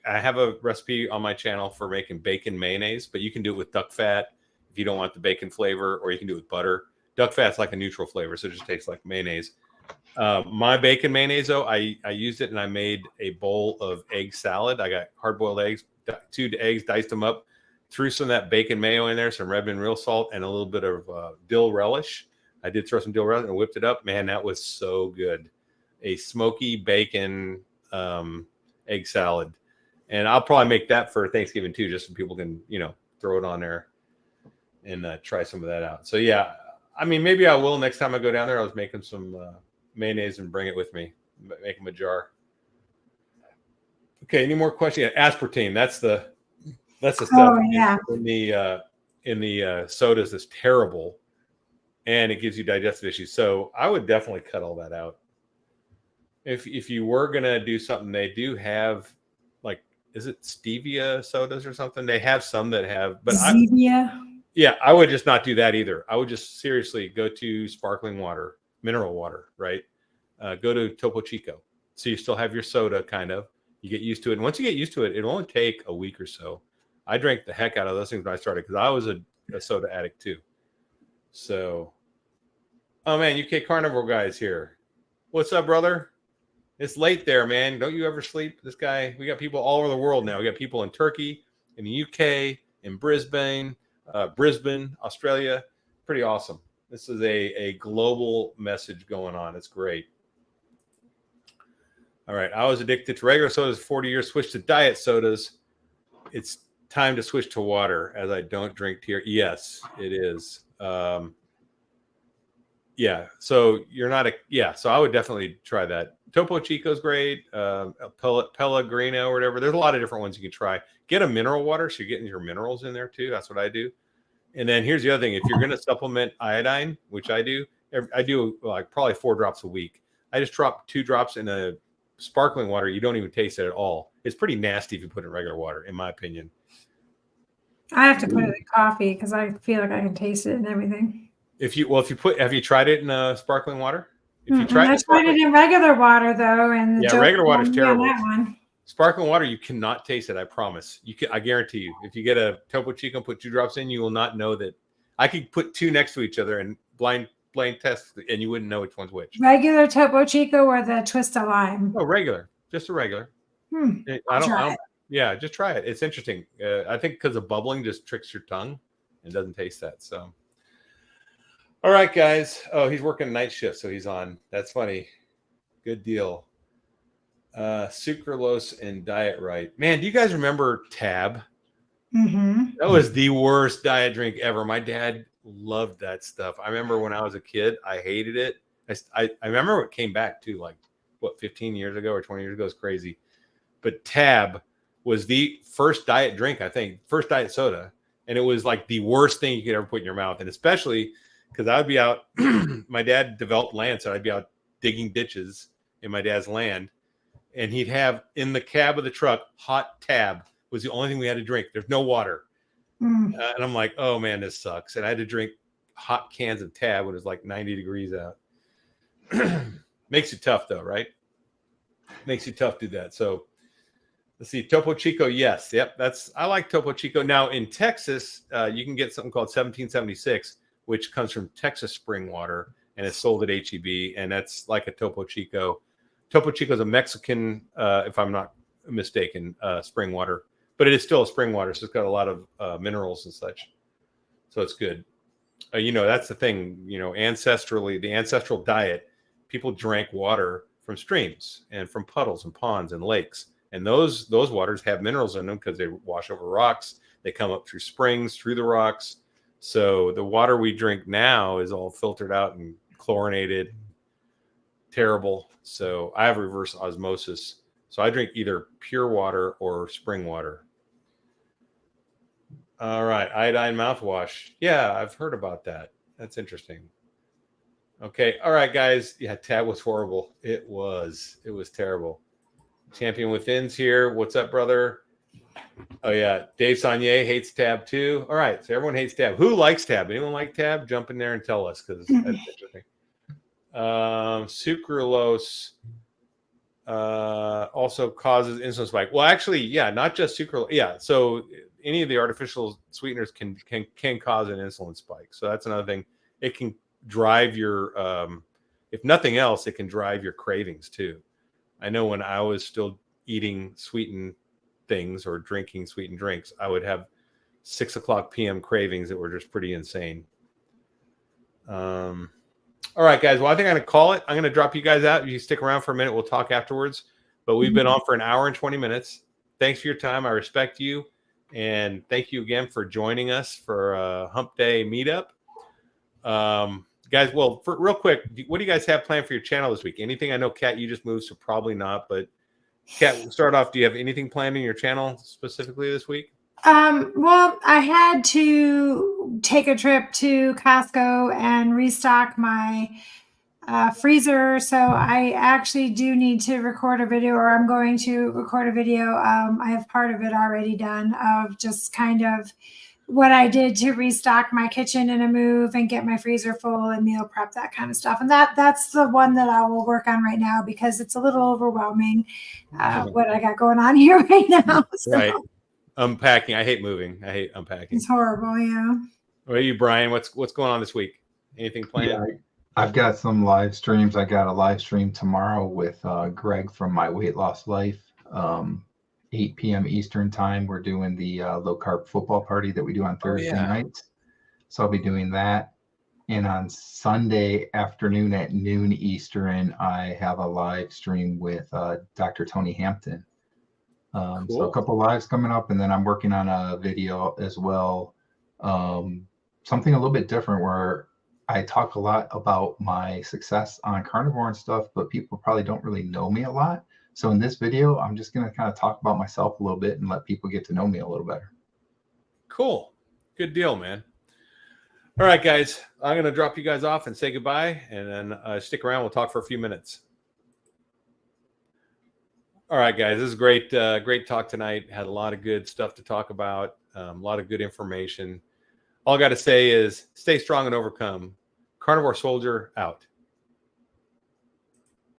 have a recipe on my channel for making bacon mayonnaise, but you can do it with duck fat if you don't want the bacon flavor, or you can do it with butter. Duck fat's like a neutral flavor, so it just tastes like mayonnaise. My bacon mayonnaise, though, I used it and I made a bowl of egg salad. I got hard-boiled eggs, 2 eggs, diced them up, threw some of that bacon mayo in there, some red and real salt, and a little bit of dill relish. I did throw some dill relish and whipped it up. Man, that was so good. A smoky bacon egg salad. And I'll probably make that for Thanksgiving too, just so people can, throw it on there and try some of that out. So yeah, I mean, maybe I will next time I go down there. I was making some mayonnaise and bring it with me, make them a jar. Okay, any more questions? Yeah, aspartame. That's the stuff in the sodas that's terrible, and it gives you digestive issues. So I would definitely cut all that out. If you were gonna do something, they do have, like, is it stevia sodas or something? They have some that have, but stevia. I would just not do that either. I would just seriously go to sparkling water, mineral water, right? Go to Topo Chico. So you still have your soda, kind of. You get used to it. And once you get used to it, it'll only take a week or so. I drank the heck out of those things when I started because I was a soda addict too. So, oh man, UK Carnivore guy is here. What's up, brother? It's late there, man. Don't you ever sleep? This guy, we got people all over the world now. We got people in Turkey, in the UK, in Brisbane, Australia. Pretty awesome. This is a global message going on. It's great. All right. I was addicted to regular sodas for 40 years, switched to diet sodas. It's time to switch to water as I don't drink tea. Yes, it is. So you're not so I would definitely try that. Topo Chico's great. Pellegrino or whatever. There's a lot of different ones you can try. Get a mineral water so you're getting your minerals in there too. That's what I do. And then here's the other thing. If you're going to supplement iodine, which I do like probably 4 drops a week. I just drop 2 drops in a sparkling water. You don't even taste it at all. It's pretty nasty if you put it in regular water, in my opinion. I have to put it in coffee because I feel like I can taste it and everything. Have you tried it in sparkling water? I tried it in regular water though, and regular water is terrible. That one. Sparkling water, you cannot taste it. I promise. I guarantee you. If you get a Topo Chico and put 2 drops in, you will not know that. I could put 2 next to each other and blind test, and you wouldn't know which one's which. Regular Topo Chico or the twist of lime? Oh, regular, just a regular. Just try it. It's interesting. I think because the bubbling just tricks your tongue and doesn't taste that. So. All right, guys. Oh, he's working night shift, so he's on. That's funny. Good deal. Sucralose and Diet Right. Man, do you guys remember Tab? Mm-hmm. That was the worst diet drink ever. My dad loved that stuff. I remember when I was a kid, I hated it. I remember it came back too, like, 15 years ago or 20 years ago? It's crazy. But Tab was the first diet drink, I think, first diet soda. And it was like the worst thing you could ever put in your mouth. And especially because I would be out, my dad developed land, so I'd be out digging ditches in my dad's land. And he'd have in the cab of the truck, hot Tab was the only thing we had to drink. There's no water. And I'm like, oh man, this sucks. And I had to drink hot cans of Tab when it was like 90 degrees out. Makes you tough though, right? Makes you tough to do that. So let's see. Topo Chico. Yes. Yep. I like Topo Chico. Now in Texas, you can get something called 1776, which comes from Texas spring water and it's sold at HEB. And that's like a Topo Chico. Topo Chico is a Mexican, if I'm not mistaken, spring water but it is still a spring water, so it's got a lot of minerals and such. So it's good. That's the thing. Ancestrally, the ancestral diet, people drank water from streams and from puddles and ponds and lakes, and those waters have minerals in them because they wash over rocks. They come up through springs, through the rocks. So the water we drink now is all filtered out and chlorinated, terrible. So I have reverse osmosis. So I drink either pure water or spring water. All right, iodine mouthwash. Yeah, I've heard about that. That's interesting. Okay, all right, guys. Yeah, Tab was horrible. It was terrible. Champion Within's here. What's up, brother? Oh yeah, Dave Saunier hates Tab too. All right, so everyone hates Tab. Who likes Tab? Anyone like Tab? Jump in there and tell us because that's interesting. Sucralose also causes insulin spike. Well, actually, yeah, not just sucralose. Yeah, so any of the artificial sweeteners can cause an insulin spike. So that's another thing. It can drive your, if nothing else, it can drive your cravings too. I know when I was still eating sweetened things or drinking sweetened drinks, I would have 6:00 p.m. cravings that were just pretty insane. All right, guys. Well, I think I'm going to call it. I'm going to drop you guys out. You stick around for a minute. We'll talk afterwards. But we've been on for an hour and 20 minutes. Thanks for your time. I respect you. And thank you again for joining us for Hump Day Meetup. Guys, well, real quick, what do you guys have planned for your channel this week? Anything? I know, Kat, you just moved, so probably not. But, Kat, we'll start off. Do you have anything planned in your channel specifically this week? Well, I had to take a trip to Costco and restock my freezer. So I actually do need to record a video, or I'm going to record a video. I have part of it already done of just kind of what I did to restock my kitchen in a move and get my freezer full and meal prep, that kind of stuff. And that's the one that I will work on right now because it's a little overwhelming what I got going on here right now. So. Right. Unpacking. I hate moving. I hate unpacking. It's horrible, yeah. What about you, Brian? What's going on this week? Anything planned? Yeah, I've got some live streams. I got a live stream tomorrow with Greg from My Weight Loss Life, 8 p.m. Eastern time. We're doing the low carb football party that we do on Thursday nights. So I'll be doing that. And on Sunday afternoon at noon Eastern, I have a live stream with Dr. Tony Hampton. Cool. So a couple lives coming up, and then I'm working on a video as well. Something a little bit different where I talk a lot about my success on carnivore and stuff, but people probably don't really know me a lot. So in this video, I'm just going to kind of talk about myself a little bit and let people get to know me a little better. Cool. Good deal, man. All right, guys, I'm going to drop you guys off and say goodbye, and then stick around. We'll talk for a few minutes. All right, guys, this is great. Great talk tonight. Had a lot of good stuff to talk about. A lot of good information. All I got to say is stay strong and overcome. Carnivore Soldier out.